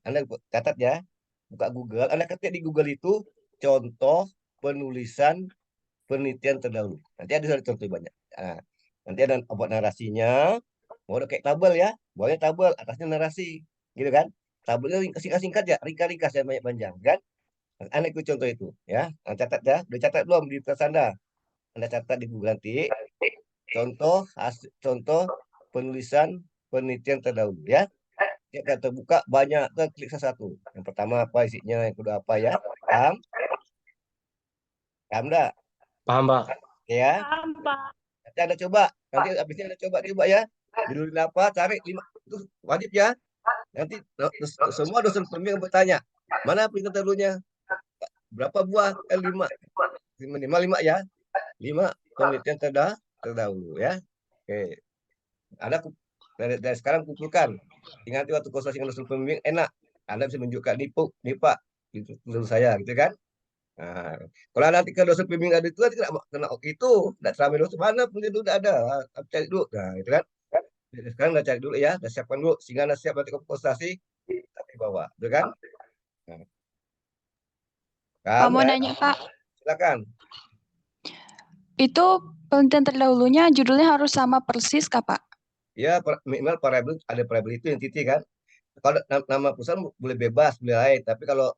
Anda catat ya. Buka Google, Anda ketik di Google itu contoh penulisan penelitian terdahulu. Nanti ada contoh banyak. Nanti ada buat narasinya, mau kayak tabel ya, bawahnya tabel, atasnya narasi, gitu kan? Tabelnya singkat-singkat ya, ringkas-ringkas ya banyak panjang kan? Anda ikut contoh itu ya. Catat ya, udah catat belum di tas Anda? Anda catat di Google nanti contoh penulisan penelitian terdahulu ya. Kita terbuka banyak, kita klik salah satu. Yang pertama apa isinya, yang kedua apa ya? Paham? Paham enggak? Paham, Pak. Ya. Paham, Pak. Nanti Anda coba. Nanti habisnya Anda coba ya. Judulin apa, cari 5. Itu wajib ya. Nanti semua dosen pembimbing bertanya, mana penelitian terdahulunya? Berapa buah? 5. Minimal 5 ya. 5 penelitian terdahulu ya. Oke. Ada dari sekarang kumpulkan. Ingat waktu konsultasi dengan dosen pembimbing enak. Anda bisa menunjukkan nih Pak, itu menurut saya gitu kan. Nah, kalau nanti ke dosen pembimbing ada itu nanti kena itu, tidak selama dosen mana pun itu udah ada, cari dulu. Nah, itu kan. Jadi sekarang udah cari dulu ya, udah siapkan dulu sehingga Anda siap nanti ke konsultasi tapi bawa, itu kan? Nah, Pak kamu mau ya, nanya Pak, silakan. itu penelitian terdahulunya judulnya harus sama persis kah Pak? Ya, minimal variabel ada variabel itu yang titik kan. Kalau nama perusahaan boleh bebas, boleh lain, tapi kalau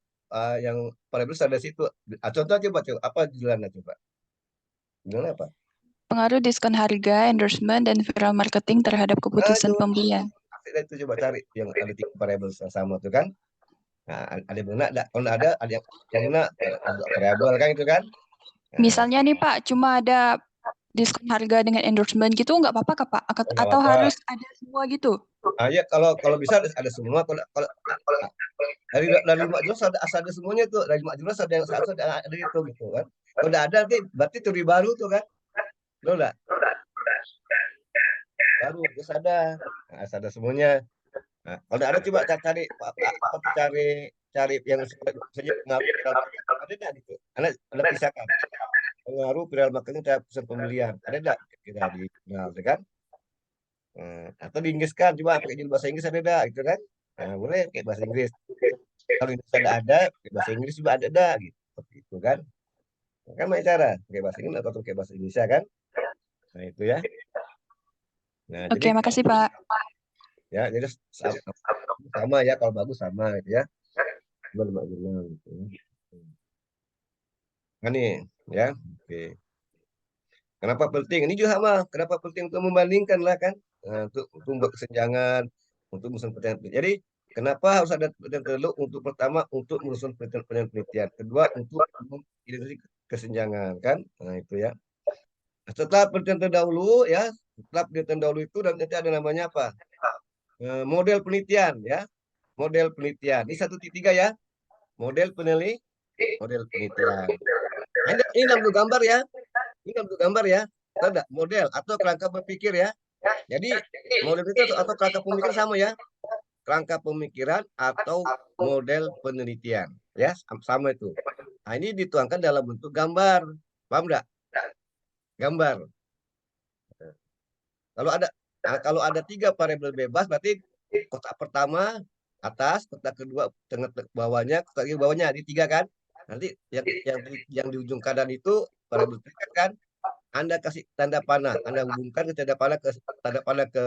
yang variabel ada situ. Contoh coba, apa judulnya coba? Judulnya apa? Pengaruh diskon harga, endorsement, dan viral marketing terhadap keputusan Itu pembelian. itu coba cari yang ada tiga variabel yang sama tuh kan. Nah, ada yang benar, kalau ada yang benar variabel kan itu kan. Nah, Misalnya nih Pak, cuma ada diskon harga dengan endorsement gitu nggak apa-apa kah Pak? nggak Atau apa-apa. harus ada semua gitu? Ya kalau bisa ada semua. Kalau dari 5 jelas ada asal ada semuanya tuh. Dari 5 jelas ada yang satu ada itu gitu kan. Kalau udah ada nanti berarti teori baru tuh kan. Lo enggak? Baru terus ada. Nah, asal ada semuanya. Nah, kalau udah ada coba cari yang saja pengaruh viral marketing. Ada nggak gitu? Anda pisahkan pengaruh viral marketing terhadap pusat pembelian. Ada nggak kita di jurnal, ya kan? Atau diinggriskan coba pakai judul bahasa Inggris ada nggak gitu kan? Nah, boleh pakai bahasa Inggris. Kalau Indonesia ada, pakai bahasa Inggris juga ada gitu. Seperti itu kan? Nah, kan banyak cara pakai bahasa Inggris atau pakai bahasa Indonesia kan? Nah itu ya. Nah jadi Oke, makasih Pak. ya jadi sama ya kalau bagus sama gitu ya. Jurnal gitu. Nah nih ya. Oke. Kenapa penting? Ini juga sama. Kenapa penting untuk membandingkan lah kan? Nah, untuk membuat kesenjangan, untuk menyusun penelitian. Jadi kenapa harus ada penelitian terlalu? Untuk pertama untuk menyusun penelitian. Kedua untuk mengidentifikasi kesenjangan kan? Nah itu ya. Setelah penelitian terdahulu ya, setelah penelitian dahulu itu dan nanti ada namanya apa? Model penelitian ya. Model penelitian. Ini 1.3 ya. Model penelitian. Ini dalam bentuk gambar ya. Ini dalam bentuk gambar ya. Tidak model atau kerangka berpikir ya. Jadi model itu atau kerangka pemikiran sama ya. Kerangka pemikiran atau model penelitian ya sama itu. Nah, ini dituangkan dalam bentuk gambar. Paham enggak? Gambar. Kalau ada 3 variabel bebas berarti kotak pertama atas, kotak kedua tengah bawahnya, kotak kiri bawahnya di 3 kan. Nanti yang di ujung kanan itu variabel terikat kan. Anda kasih tanda panah, Anda hubungkan ke tanda panah ke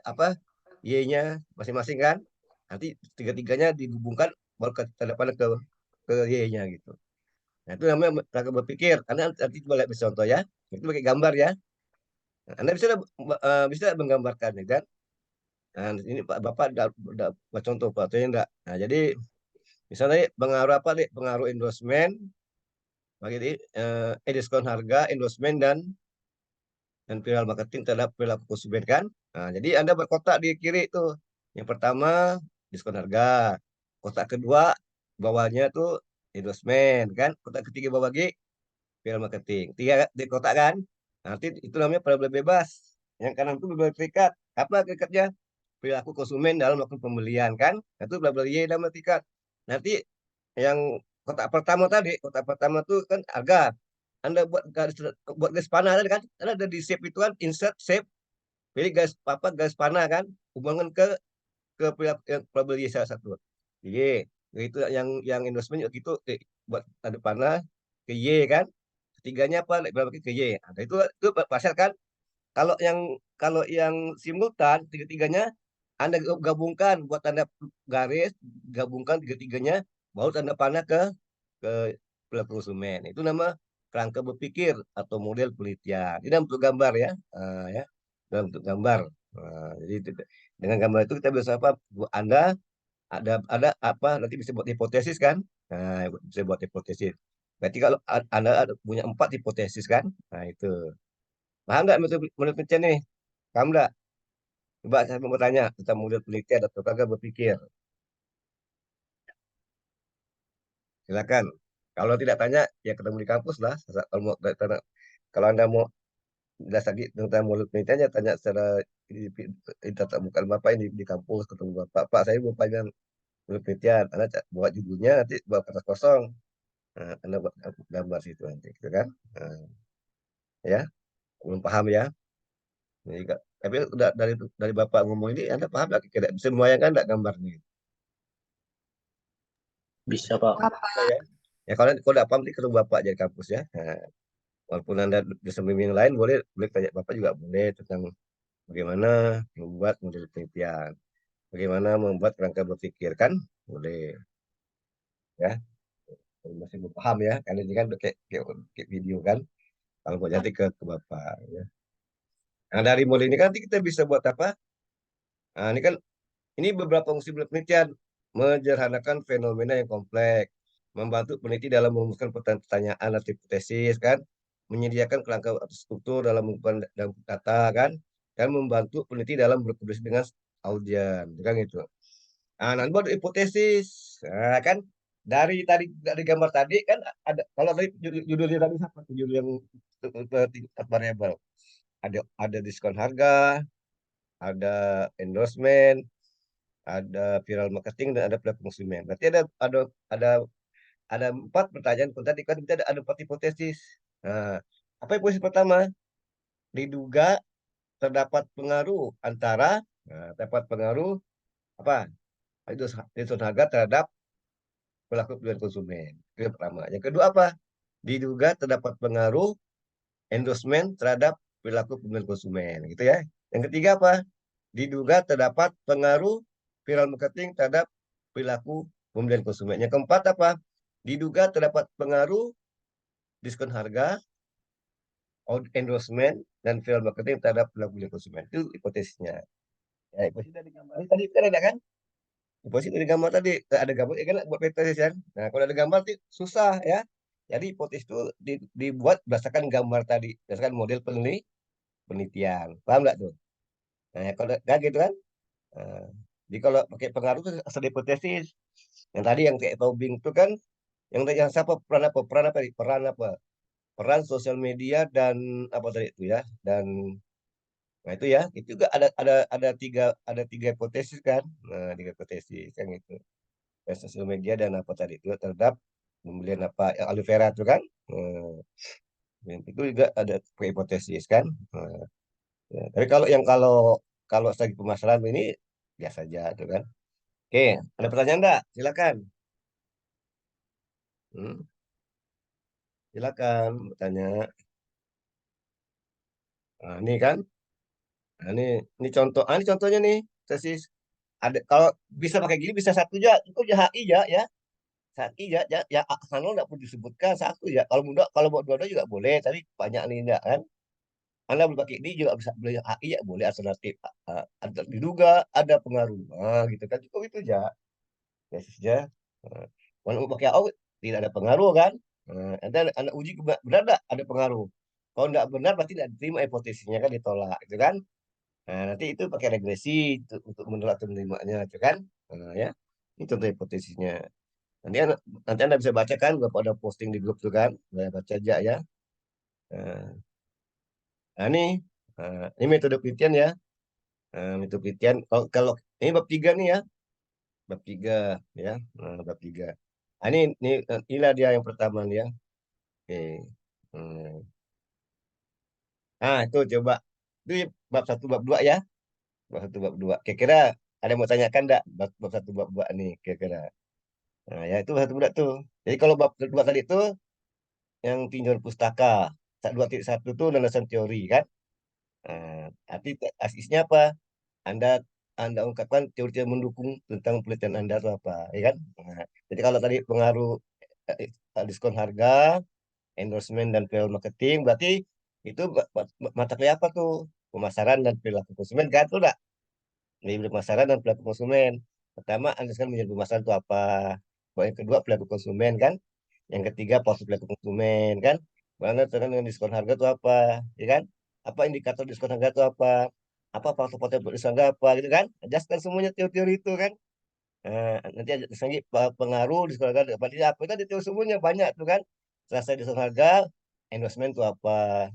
apa Y-nya masing-masing kan. Nanti tiga-tiganya dihubungkan baru ke tanda panah ke Y-nya gitu. Nah, itu namanya rangka berpikir. Anda nanti coba lihat contoh ya. Itu pakai gambar ya. Nah, Anda bisa menggambarkannya kan. Nah, ini Pak Bapak udah buat contoh fotonya enggak. Nah, jadi misalnya pengaruh apa nih? Pengaruh endorsement bagi diskon harga, endorsement dan viral marketing terhadap perilaku konsumen kan. Nah, jadi Anda berkotak di kiri itu. Yang pertama diskon harga. Kotak kedua bawahnya tuh endorsement kan. Kotak ketiga bawah lagi viral marketing. 3 di kotak kan. Nanti itu namanya variabel bebas. Yang kanan itu bebas terikat. Apa terikatnya? perilaku konsumen dalam melakukan pembelian kan. Nah, itu bla bla Y dalam artikan. Nanti yang kotak pertama tuh kan harga. Anda buat garis panah tadi kan, Anda ada di shape itu kan, insert shape, pilih garis apa garis panah kan, hubungan ke perilaku yang probable Y salah satu. Y, itu yang endorsement juga gitu, buat tanda panah ke Y kan. Ketiganya apa? Berapa ke Y. Nah, itu pasal kan. Kalau yang simultan tiga-tiganya Anda gabungkan buat tanda garis, gabungkan tiga-tiganya baru tanda panah ke perilaku konsumen. Itu nama kerangka berpikir atau model penelitian. Ini dalam bentuk gambar ya. Ya, dalam bentuk gambar. Jadi dengan gambar itu kita bisa apa? Anda ada apa nanti bisa buat hipotesis kan? Nah, bisa buat hipotesis. Berarti kalau Anda punya 4 hipotesis kan? Nah, itu. Paham nggak menurut penelitian ini? Paham nggak? Coba saya mau bertanya tentang model penelitian atau kagak berpikir. Silakan. Kalau tidak tanya, ya ketemu di kampus lah. Kalau mau kalau Anda mau jelas lagi tentang model penelitian, ya tanya secara tatap muka Bapak ini di kampus ketemu Bapak. Pak, saya mau panjang model penelitian. Anda buat judulnya nanti buat kertas kosong. Nah, Anda buat gambar situ nanti, gitu kan? Nah, ya, belum paham ya? Jadi, tapi udah dari Bapak ngomong ini, Anda paham nggak? Kira bisa membayangkan nggak gambarnya? Bisa, Pak. Apa? Ya, ya kalau tidak paham nanti ketemu Bapak jadi kampus ya. Nah, walaupun Anda bisa membimbing yang lain, boleh boleh tanya Bapak juga boleh tentang bagaimana membuat model penelitian, bagaimana membuat kerangka berpikir kan, boleh ya. Kalau masih belum paham ya, karena ini kan kayak video kan, kalau mau nanti ke Bapak. Ya. Nah dari model ini kan nanti kita bisa buat apa? Nah ini kan ini beberapa fungsi penelitian, menyederhanakan fenomena yang kompleks, membantu peneliti dalam merumuskan pertanyaan atau hipotesis kan, menyediakan kerangka atau struktur dalam mengumpulkan data kan, dan membantu peneliti dalam berkomunikasi dengan audiens, kan gitu. Nah, nanti buat hipotesis, nah, kan dari gambar tadi kan ada kalau tadi judulnya tadi apa tuh judul yang tingkat variabel, ada diskon harga, ada endorsement, ada viral marketing dan ada pelaku konsumen. Berarti ada ada 4 pertanyaan. Kalau tadi kan kita ada 4 hipotesis. Nah, apa hipotesis pertama? Diduga terdapat pengaruh antara terdapat pengaruh apa? Itu harga terhadap perilaku pilihan konsumen. Itu yang pertama. Yang kedua apa? Diduga terdapat pengaruh endorsement terhadap perilaku pemilihan konsumen, gitu ya. Yang ketiga apa? Diduga terdapat pengaruh viral marketing terhadap perilaku pembelian konsumen. Yang keempat apa? Diduga terdapat pengaruh diskon harga, endorsement, dan viral marketing terhadap perilaku pembelian konsumen. Itu hipotesisnya. Ya, hipotesis dari gambar ini tadi kan ada kan? Hipotesis dari gambar tadi ada gambar ya kan buat hipotesis kan? Nah, kalau ada gambar itu susah ya. Jadi hipotesis itu dibuat berdasarkan gambar tadi, berdasarkan model penelitian. Paham nggak tuh? Nah, kalau kan gitu kan? Nah, jadi kalau pakai pengaruh itu asal hipotesis. Yang tadi yang kayak Tobing itu kan yang siapa peran apa peran apa peran sosial media dan apa tadi itu ya dan nah itu ya itu juga ada tiga hipotesis kan. Nah, tiga hipotesis kan gitu. Dan sosial media dan apa tadi itu terhadap pembelian apa yang aloe vera itu kan. Dan itu juga ada hipotesis kan. Nah, ya. Tapi kalau segi permasalahan ini biasa aja tuh kan. Oke, ada pertanyaan enggak? Silakan. Hmm, silakan bertanya. Nah, ini kan. Nah, ini contoh. Ini contohnya nih tesis. Ada kalau bisa pakai gini bisa satu aja. Itu ya HI ya ya. Satu ya kalau nggak perlu disebutkan satu ya. Kalau mau dua-dua juga boleh. Tapi banyak nih enggak kan. Anda boleh pakai ini juga bisa boleh HI ya boleh alternatif. Ada diduga ada pengaruh. Nah, gitu kan. Cukup itu aja. Tesisnya. Nah, kalau mau pakai AU tidak ada pengaruh kan. Nah, anda uji benar nggak ada pengaruh. Kalau nggak benar berarti tidak diterima hipotesisnya kan ditolak, gitu kan? Nah, nanti itu pakai regresi untuk menolak atau menerimanya, itu kan? Nah, ya, ini contoh hipotesisnya. Nanti nanti anda bisa baca kan, Bapak ada posting di grup tuh kan, saya baca aja ya. Nah, ini metode penelitian ya. Itu penelitian. Kalau ini bab 3 nih ya, bab 3 ya. Bab 3. Inilah dia yang pertama nih ya. Oke. Hmm. Itu coba. Itu bab 1 bab 2 ya. Bab 1 bab 2. Kira-kira ada yang mau tanyakan enggak bab 1 bab 2 nih kira-kira. Ya itu bab 1 budak tuh. Jadi kalau bab 2 tadi itu yang tinjauan pustaka. 2.1 tuh landasan teori kan. Arti asisnya apa? Anda Anda ungkapkan teori yang mendukung tentang penelitian Anda itu apa, ya kan? Jadi kalau tadi pengaruh diskon harga, endorsement dan PR marketing, berarti itu mata kuliah apa tuh? Pemasaran dan perilaku konsumen kan? Itu enggak? Jadi pemasaran dan perilaku konsumen. Pertama, Anda sekarang menjadi pemasaran itu apa? Yang kedua, perilaku konsumen kan? Yang ketiga, porsi perilaku konsumen kan? Mana terkait dengan diskon harga itu apa? Ya kan? Apa indikator diskon harga itu apa? Apa faktor-faktor diskon harga apa gitu kan? Jelaskan semuanya teori-teori itu kan? Nanti ada lagi pengaruh diskon harga berarti apa itu ada teori semuanya banyak tuh kan? Selesai diskon harga, endorsement itu apa?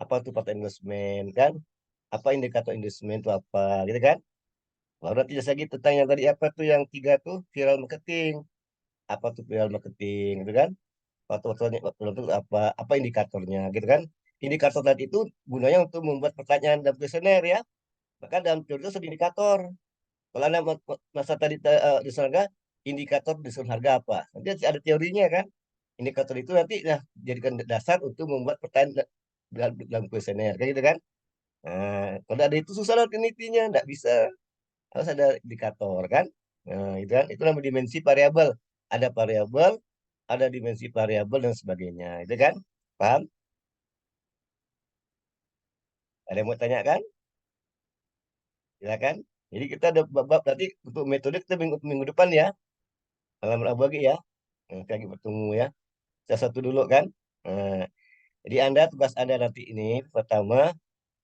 Apa itu faktor endorsement kan? Apa indikator endorsement itu apa gitu kan? Baru nanti jelas lagi tentang yang tadi apa tuh yang 3 tuh viral marketing. Apa tuh viral marketing gitu kan? Faktor-faktornya itu apa? Apa indikatornya gitu kan? Indikator tadi itu gunanya untuk membuat pertanyaan dan kuesioner ya. Maka dalam teori itu ada indikator. Kalau Anda masa tadi diskon harga, indikator diskon harga apa? Nanti ada teorinya kan? Indikator itu nanti jadikan dasar untuk membuat pertanyaan dalam kuesioner kan gitu kan? Kalau ada itu susah lah penelitinya, nggak bisa. Harus ada indikator kan. Itu kan itu namanya dimensi variabel, ada variabel, ada dimensi variabel dan sebagainya itu kan, paham? Ada yang mau tanya kan? Silakan. Jadi kita ada bab nanti untuk metode kita minggu depan ya, malam Rabu lagi ya. Kita lagi bertemu ya, saya satu dulu kan. Nah, jadi tugas anda nanti ini pertama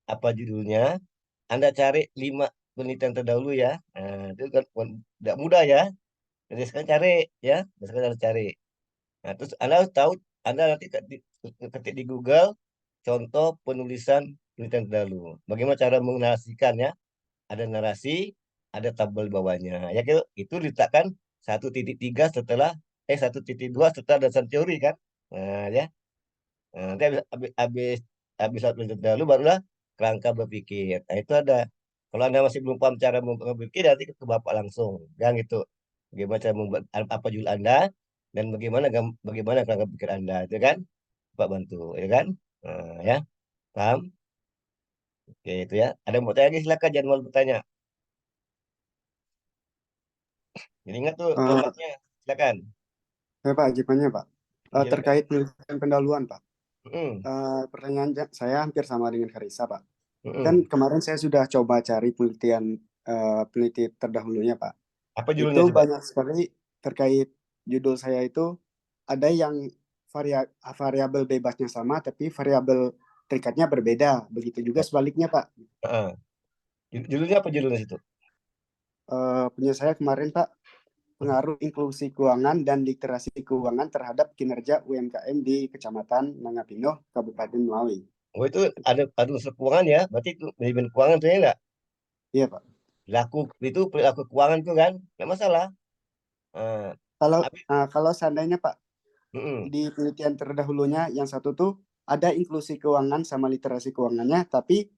apa judulnya, anda cari 5 penelitian terdahulu ya. Itu kan tidak mudah ya. Jadi sekarang cari ya, sekarang harus cari. Nah, terus Anda harus tahu, Anda nanti ketik di Google contoh penulisan penelitian terdahulu. Bagaimana cara menarasikan ya? Ada narasi, ada tabel di bawahnya. Ya itu diletakkan 1.3 setelah 1.2 setelah dasar teori kan. Nah, ya. Nanti habis penelitian terdahulu barulah kerangka berpikir. Nah, itu ada. Kalau Anda masih belum paham cara berpikir, nanti ke Bapak langsung. Yang itu. Bagaimana cara membuat apa judul Anda dan bagaimana kerangka pikir Anda, itu kan? Pak bantu, ya kan? Ya, paham? Oke, itu ya. Ada yang mau tanya lagi, silakan, jangan malu bertanya. Jadi ingat tuh Eh, formatnya, silakan. Pak, jawabannya Pak. Silakan. Terkait penelitian pendahuluan Pak. Mm-mm, Pertanyaan saya hampir sama dengan Karisa Pak. Kan mm-mm. kemarin saya sudah coba cari peneliti terdahulunya Pak. Apa judulnya Itu coba? banyak sekali terkait judul saya itu ada yang variabel bebasnya sama tapi variabel terikatnya berbeda. Begitu juga sebaliknya Pak. Heeh. Judulnya apa judulnya situ? Punya saya kemarin Pak, pengaruh inklusi keuangan dan literasi keuangan terhadap kinerja UMKM di Kecamatan Nangapino, Kabupaten Melawi. Oh itu ada unsur keuangan ya, berarti itu manajemen keuangan tuh ya enggak? Iya Pak. Perilaku keuangan itu kan, nggak masalah. Eh, Kalau tapi, kalau seandainya Pak, mm-mm. di penelitian terdahulunya yang satu tuh ada inklusi keuangan sama literasi keuangannya, tapi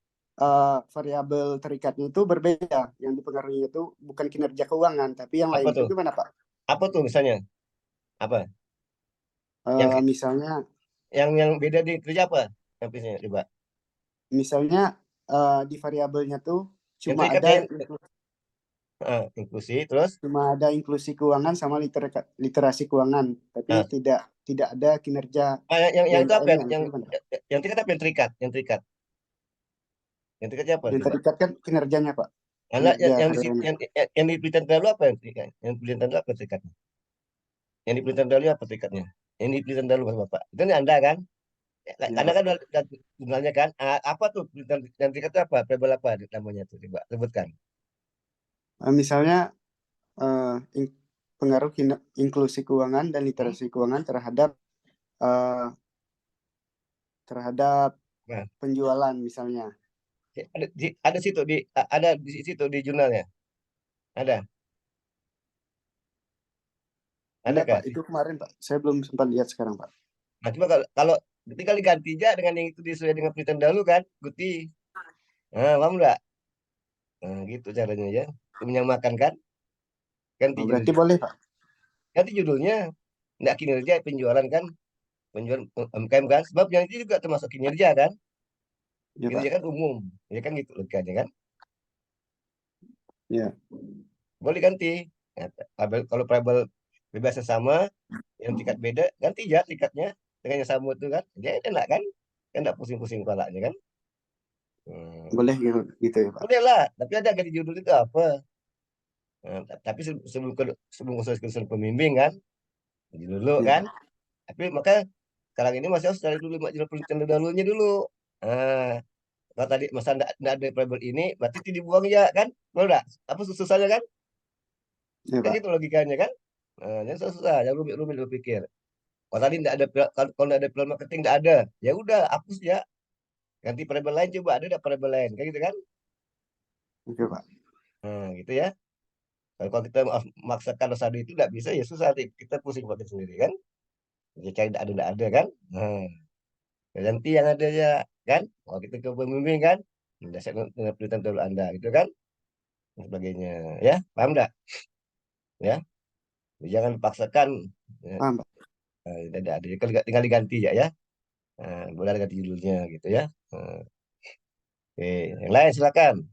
variabel terikatnya itu berbeda. Yang dipengaruhi itu bukan kinerja keuangan, tapi yang Apa lain. Itu tuh? gimana Pak? Apa tuh misalnya? Apa? Yang Misalnya, yang beda di kerja apa? Yang biasanya coba. misalnya di variabelnya tuh Yang cuma terikat ada ya, inklusi, terus inklusi keuangan sama literasi keuangan, tapi nah, tidak ada kinerja yang itu apa? UMKM-nya. Itu gimana Pak? Yang terikat apa? Yang terikatnya apa Yang coba? terikat kan kinerjanya Pak, Anda kinerja karyanya. yang di penelitian terlalu apa yang terikat? Yang penelitian terlalu apa terikatnya? Yang di penelitian terlalu apa terikatnya? Yang di penelitian terlalu Mas Bapak. Itu nih Anda kan? Ya Anda Pak. kan jurnalnya kan? Apa tuh penelitian yang terikat itu apa? Label apa namanya tuh coba sebutkan. Misalnya pengaruh inklusi keuangan dan Hmm? literasi keuangan terhadap eh, terhadap Nah, penjualan misalnya. Ada situ ada di situ di jurnalnya. Ada Enggak, kah? Pak. Itu kemarin, Pak. Saya belum sempat lihat sekarang, Pak. Nah, cuma kalau tinggal diganti aja dengan yang itu sesuai dengan penelitian dahulu kan, Guti. Nah, paham nggak? Nah, gitu caranya ya. Itu menyamakan kan? Ganti Oh, berarti judulnya. boleh, Pak. Ganti judulnya. Nggak kinerja penjualan kan? Penjualan UMKM kan? Sebab yang itu juga termasuk kinerja kan? Ya, Pak. Kinerja kan umum. Ya kan gitu logikanya kan? Ya. Boleh ganti. Nah, kalau label bebasnya sama, yang tingkat beda, ganti aja tingkatnya dengan yang sama itu kan. Dia enak kan? Kan nggak pusing-pusing kepalanya kan? Hmm. Boleh gitu, gitu ya, Pak. Boleh lah, tapi ada ganti judul itu apa? Nah, tapi sebelum konsultasi pembimbing kan, jadi dulu Ya, kan. Pak. Tapi maka sekarang ini masih harus cari dulu majalah penelitian dahulunya dulu. Nah, kalau tadi masa nggak ada label ini, berarti itu dibuang ya kan? Kalau enggak, apa susahnya kan? Ya, Kan Pak. gitu logikanya kan? Nah, jangan susah, jangan rumit-rumit berpikir. Kalau tadi nggak ada, kalau nggak ada plan marketing nggak ada, ya udah hapus ya. Ganti label lain coba ada nggak label lain, kayak gitu kan? Oke, Pak. Nah, gitu ya. Kalau kita memaksakan satu itu nggak bisa ya susah, kita pusing buat sendiri kan? Ya cari nggak ada kan? Nah, ganti yang ada ya kan. Kalau kita ke pembimbing kan, dasar penelitian dulu Anda gitu kan, dan sebagainya. Ya, paham nggak? Ya, jangan dipaksakan. Ya, Paham, Pak. ada, tinggal diganti ya. Nah, boleh ganti judulnya gitu ya. Nah, oke, yang lain silakan.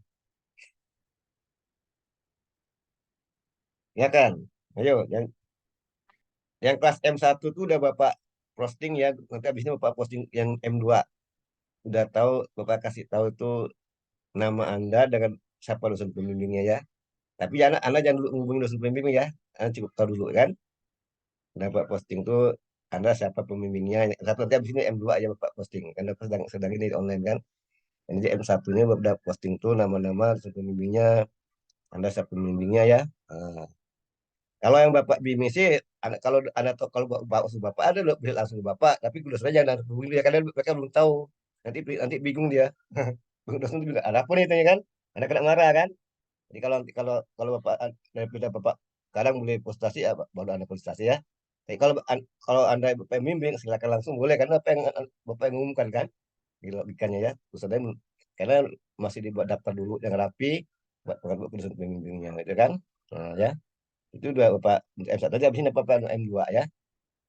Ya kan? Ayo, yang kelas M1 tuh udah Bapak posting ya. Nanti habisnya Bapak posting yang M2. Udah tahu, Bapak kasih tahu tuh nama Anda dengan siapa dosen pembimbingnya ya. Tapi ya anak jangan dulu ngubungin dosen pembimbing ya. Anda cukup tahu dulu kan. Dapat posting tuh Anda siapa pembimbingnya. Satu nanti habis ini M2 aja Bapak posting. Anda sedang ini online kan. Ini M1-nya Bapak posting tuh nama-nama dosen pembimbingnya. Anda siapa pembimbingnya ya. Nah, kalau yang Bapak bimbing sih, kalau Anda tahu kalau Bapak ada loh, bisa langsung ke Bapak. Tapi dosen aja Anda hubungi dia karena mereka belum tahu. Nanti bingung dia. Dosen itu juga ada apa nih tanya kan. Anda kena marah kan. Jadi kalau Bapak daripada Bapak kadang boleh postasi ya, baru Anda postasi ya. Tapi kalau Anda pembimbing silakan langsung boleh karena Bapak yang umumkan kan. Di logikanya ya. Terus ada karena masih dibuat daftar dulu yang rapi buat dosen pembimbingnya gitu kan. Nah, ya. Itu udah Bapak M1 aja habis ini Bapak M2 ya.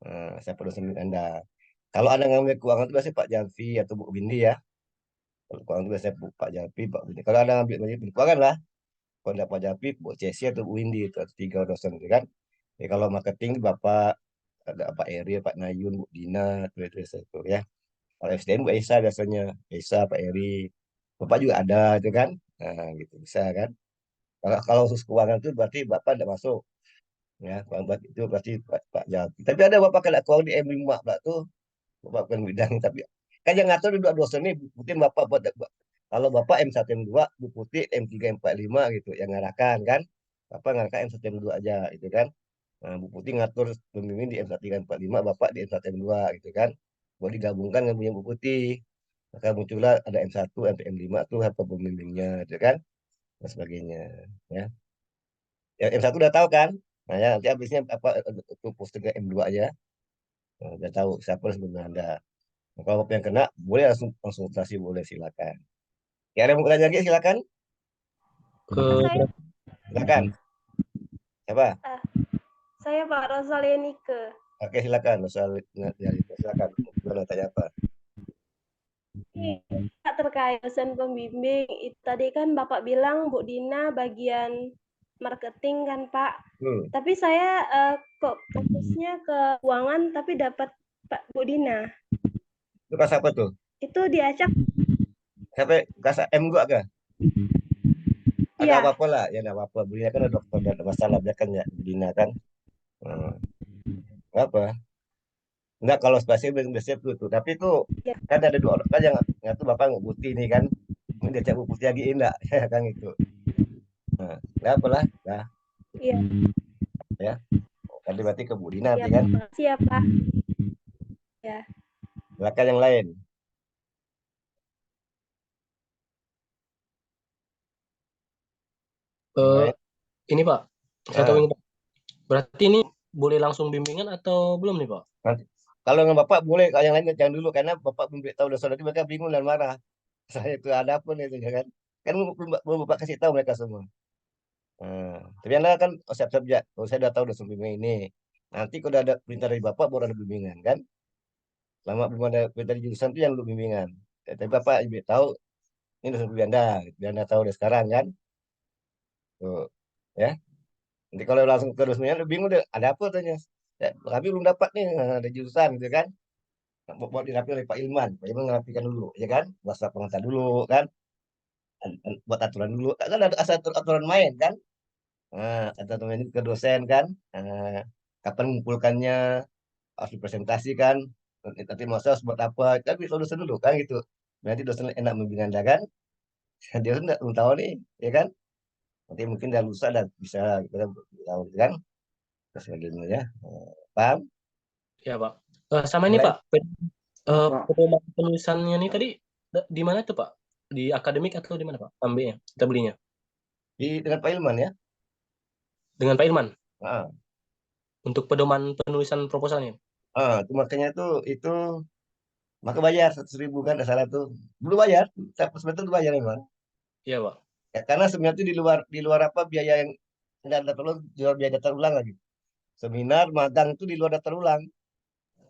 Nah, siapa dosen Anda. Kalau Anda ngambil keuangan itu biasanya Pak Jalfi atau Bu Windy ya. Kalau keuangan itu biasanya Pak Jalfi, Pak Windy. Kalau Anda ngambil keuangan lah, kalau ada Pak Japi, Bu Cesi atau Bu Windy itu ada tiga dosen itu kan. Ya, kalau marketing Bapak ada Pak Eri, Pak Nayun, Bu Dina, itu ya. Kalau SDM Bu Esa biasanya, Esa, Pak Eri. Bapak juga ada itu kan. Nah, gitu bisa kan. Kalau khusus keuangan itu berarti Bapak tidak masuk. Ya, Bapak itu berarti Pak Japi. Tapi ada Bapak kena keuangan di M5 Pak tuh, Bapak bukan bidang tapi kan yang ngatur dua dosen ini mungkin Bapak kalau Bapak M1 M2 Bu Putih M3 M45 gitu yang ngarahkan kan. Bapak ngarahkan M1 M2 aja gitu kan. Nah, Bu Putih ngatur pembimbing di M1 M45, Bapak di M1 M2 gitu kan. Boleh digabungkan dengan punya Bu Putih. Maka muncullah ada M1, M5 tuh apa pembimbingnya gitu kan dan sebagainya ya. Ya, M1 udah tahu kan? Nah, ya nanti habisnya apa untuk posting ke M2 aja. Nah, udah tahu siapa sebenarnya Anda. Nah, kalau yang kena boleh langsung konsultasi boleh silakan. Ya ada yang mau tanya lagi silakan. Saya Silakan. Siapa? saya Pak Rosalenike. Oke silakan. Soal silakan. Gimana tanya apa? Ini Pak, terkait dosen pembimbing. Tadi kan Bapak bilang Bu Dina bagian marketing kan Pak. Tapi saya kok fokusnya ke keuangan tapi dapat Pak Bu Dina. Itu kelas apa tuh? Itu diacak. Sampai kelas M gua kah? Agak Iya. apa-apa lah. Ya enggak apa-apa. Beliau kan ada dokter dan ada masalah. Dia kan ya Dina kan. Hmm. Nggak apa. Enggak kalau spasial biasanya itu. Tapi itu Iya. kan ada dua orang kan yang tuh Bapak nggak putih nih kan. Mungkin dia cak putih lagi enggak. Ya kan itu. Nah, nggak apa lah. Nah, Iya. ya. Kan berarti ke Bu Dina Iya, nanti kan. makasih ya Pak. Ya. Silakan yang lain. Yang Eh, lain. ini Pak, saya tahu Nah, ini Pak. Berarti ini boleh langsung bimbingan atau belum nih Pak? nanti kalau dengan Bapak boleh, kalau yang lain jangan dulu karena Bapak memberitahu dosen nanti mereka bingung dan marah. Saya itu ada apa nih itu ya kan? Kan belum Bapak kasih tahu mereka semua. Nah, tapi Anda kan siap-siap aja. Oh, saya udah tahu dosen bimbing ini. Nanti kalau ada perintah dari Bapak baru ada bimbingan kan? Lama belum ada perintah di jurusan itu yang dulu bimbingan. Tapi Bapak lebih tahu ini dosen bimbing Anda, biar Anda tahu dari sekarang kan? Tuh, ya. Nanti kalau langsung ke dosennya lu bingung deh, ada apa tanya? Ya, kami belum dapat nih ada jurusan gitu kan? Buat dirapi oleh Pak Ilman. Pak Ilman ngerapikan dulu, ya kan? Bahasa pengantar dulu kan? Buat aturan dulu. Kan ada asal aturan main kan? Nah, aturan main ke dosen kan? Nah, kapan mengumpulkannya, harus dipresentasikan. Nanti masa harus buat apa? Tapi kalau dosen dulu kan gitu. Nanti dosen enak membimbing Anda kan? Dia kan belum tahu nih, ya kan? Nanti mungkin dah lusa dah bisa kita tahu kan? Terus sebagainya ya. Paham? Ya Pak. Sama Yang ini lain? Pak, pedoman penulisannya ini tadi di mana tuh Pak? Di akademik atau di mana Pak? Ambilnya, kita belinya Dengan Pak Ilman ya. dengan Pak Irman Ah, untuk pedoman penulisan proposalnya. itu makanya itu maka bayar 100.000 kan, nggak salah tuh. Belum bayar, setiap semester itu bayar memang. Iya Pak. Ya, karena sebenarnya itu di luar apa biaya yang nggak daftar ulang, di luar biaya daftar ulang lagi. Seminar, magang itu di luar daftar ulang.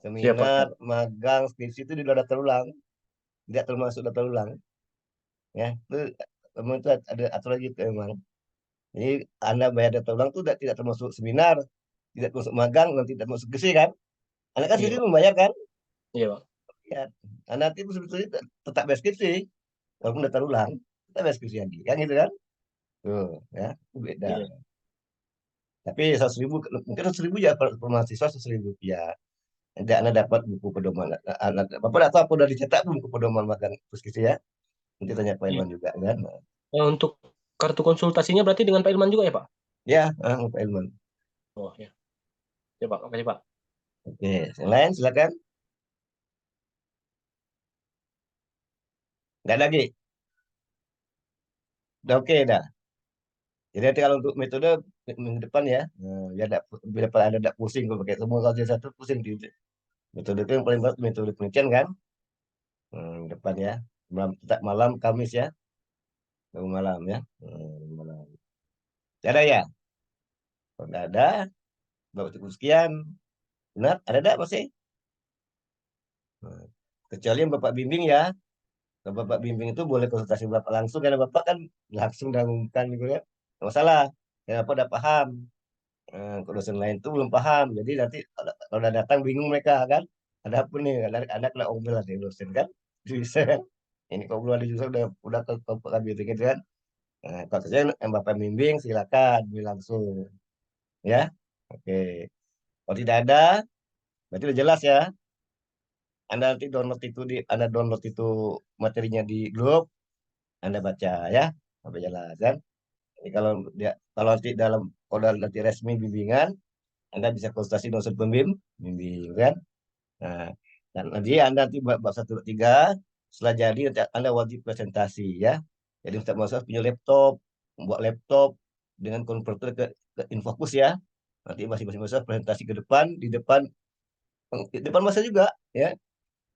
Iya Pak. Seminar, magang, skripsi itu di luar daftar ulang, tidak termasuk daftar ulang. Ya, itu memang itu ada aturan gitu memang. Jadi Anda bayar daftar ulang itu tidak termasuk seminar, tidak termasuk magang, dan tidak termasuk skripsi kan? Anda kan Iya skripsi Pak. membayar kan? Iya Pak. Ya. Nah, nanti itu sebetulnya tetap bayar skripsi, walaupun daftar ulang, tetap bayar skripsi lagi, kan gitu kan? Tuh, ya, itu beda. Iya. Tapi 100.000, mungkin 100.000 ya per mahasiswa 100.000 rupiah. Nanti Anda dapat buku pedoman. Bapak tidak tahu apa udah dicetak belum buku pedoman magang skripsi ya? Nanti tanya Pak Iya. Ilman juga kan? Untuk kartu konsultasinya berarti dengan Pak Irman juga ya Pak? Ya, Pak Ilman. Oh ya. Ya Pak, makasih Pak. Oke, yang lain silakan. Nggak ada lagi. Udah oke dah. Jadi nanti kalau untuk metode minggu depan ya, biar depan Anda tidak pusing kalau pakai semua kalau satu pusing di metode itu yang paling berat metode penelitian kan? Depan ya, tetap malam Kamis ya, malam ya, malam. Ada ya? Kalau nggak ada, bapak cukup sekian. Benar? Ada masih? Nah, kecuali yang bapak bimbing ya. Kalau bapak bimbing itu boleh konsultasi bapak langsung karena bapak kan langsung dah umumkan gitu ya. Nggak masalah. Ya bapak udah paham. Kalau dosen lain tuh belum paham. Jadi nanti kalau udah datang bingung mereka kan. Ada apa nih? Ada kena omel dari dosen kan? Bisa kan? Ini kalau belum ada jurusan udah ke bapak gitu kan. Nah, kalau saya yang bapak bimbing silakan bimbing langsung ya. Oke. Kalau tidak ada, berarti udah jelas ya. Anda download itu materinya di grup, Anda baca ya, sampai jelas kan. Jadi kalau nanti kalau nanti resmi bimbingan, Anda bisa konsultasi dosen bimbing kan. Nah, dan nanti bab 1, 2, 3 setelah jadi nanti Anda wajib presentasi ya. Jadi Ustaz Muhammad punya laptop, membuat laptop dengan konverter ke Infocus ya. Nanti masing-masing mahasiswa presentasi ke depan, di depan masa juga ya.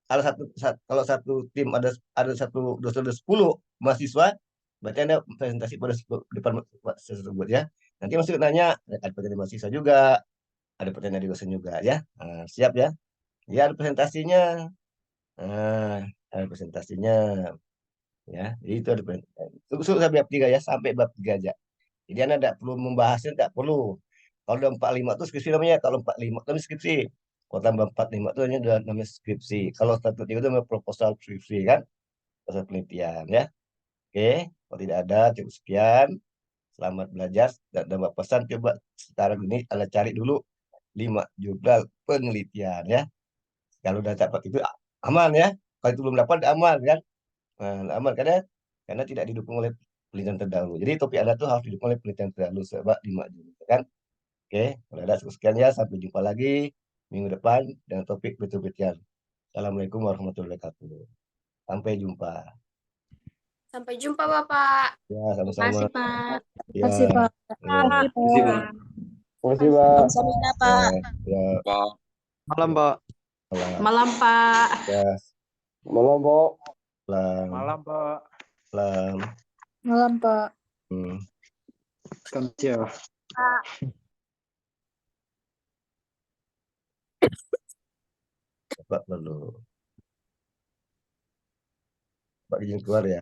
Kalau satu tim ada satu dosen ada 10 mahasiswa, berarti Anda presentasi pada depan mahasiswa tersebut ya. Nanti masih nanya, ada pertanyaan mahasiswa juga, ada pertanyaan dari dosen juga ya. Nah, siap ya. Ya ada presentasinya. Nah, ada presentasinya ya. Jadi itu ada presentasi. Tunggu sampai bab 3 ya, sampai bab 3 aja. Jadi Anda tidak perlu membahasnya, tidak perlu. Kalau udah 45 itu skripsi namanya. Kalau 45 itu skripsi. Kalau tambah 45 itu namanya skripsi. Kalau 1, 3 itu namanya proposal skripsi kan. Proposal penelitian ya. Oke, kalau tidak ada cukup sekian. Selamat belajar. Dan Bapak pesan coba sekarang ini Anda cari dulu 5 jurnal penelitian ya. Kalau udah dapat itu aman ya. Kalau itu belum dapat aman kan. Nah, aman karena tidak didukung oleh penelitian terdahulu. Jadi topik Anda tuh harus didukung oleh penelitian terdahulu sebab 5 jurnal kan. Oke, kalau ada cukup sekian ya. Sampai jumpa lagi minggu depan dengan topik penelitian. Assalamualaikum warahmatullahi wabarakatuh. Sampai jumpa. Sampai jumpa, Bapak. Ya, Terima sama-sama. kasih, Pak. Ya, Kasih, Pak. ya, Makasih, Pak. Makasih, Pak. Kamsahamnida, ya, Pak. ya, Malam, Pak. malam. Malam, Pak. Ya, Malam, Pak. malam. Malam, Pak. Malam. Malam, Pak. Hmm. Kamsia. Bapak perlu. Bapak izin keluar ya.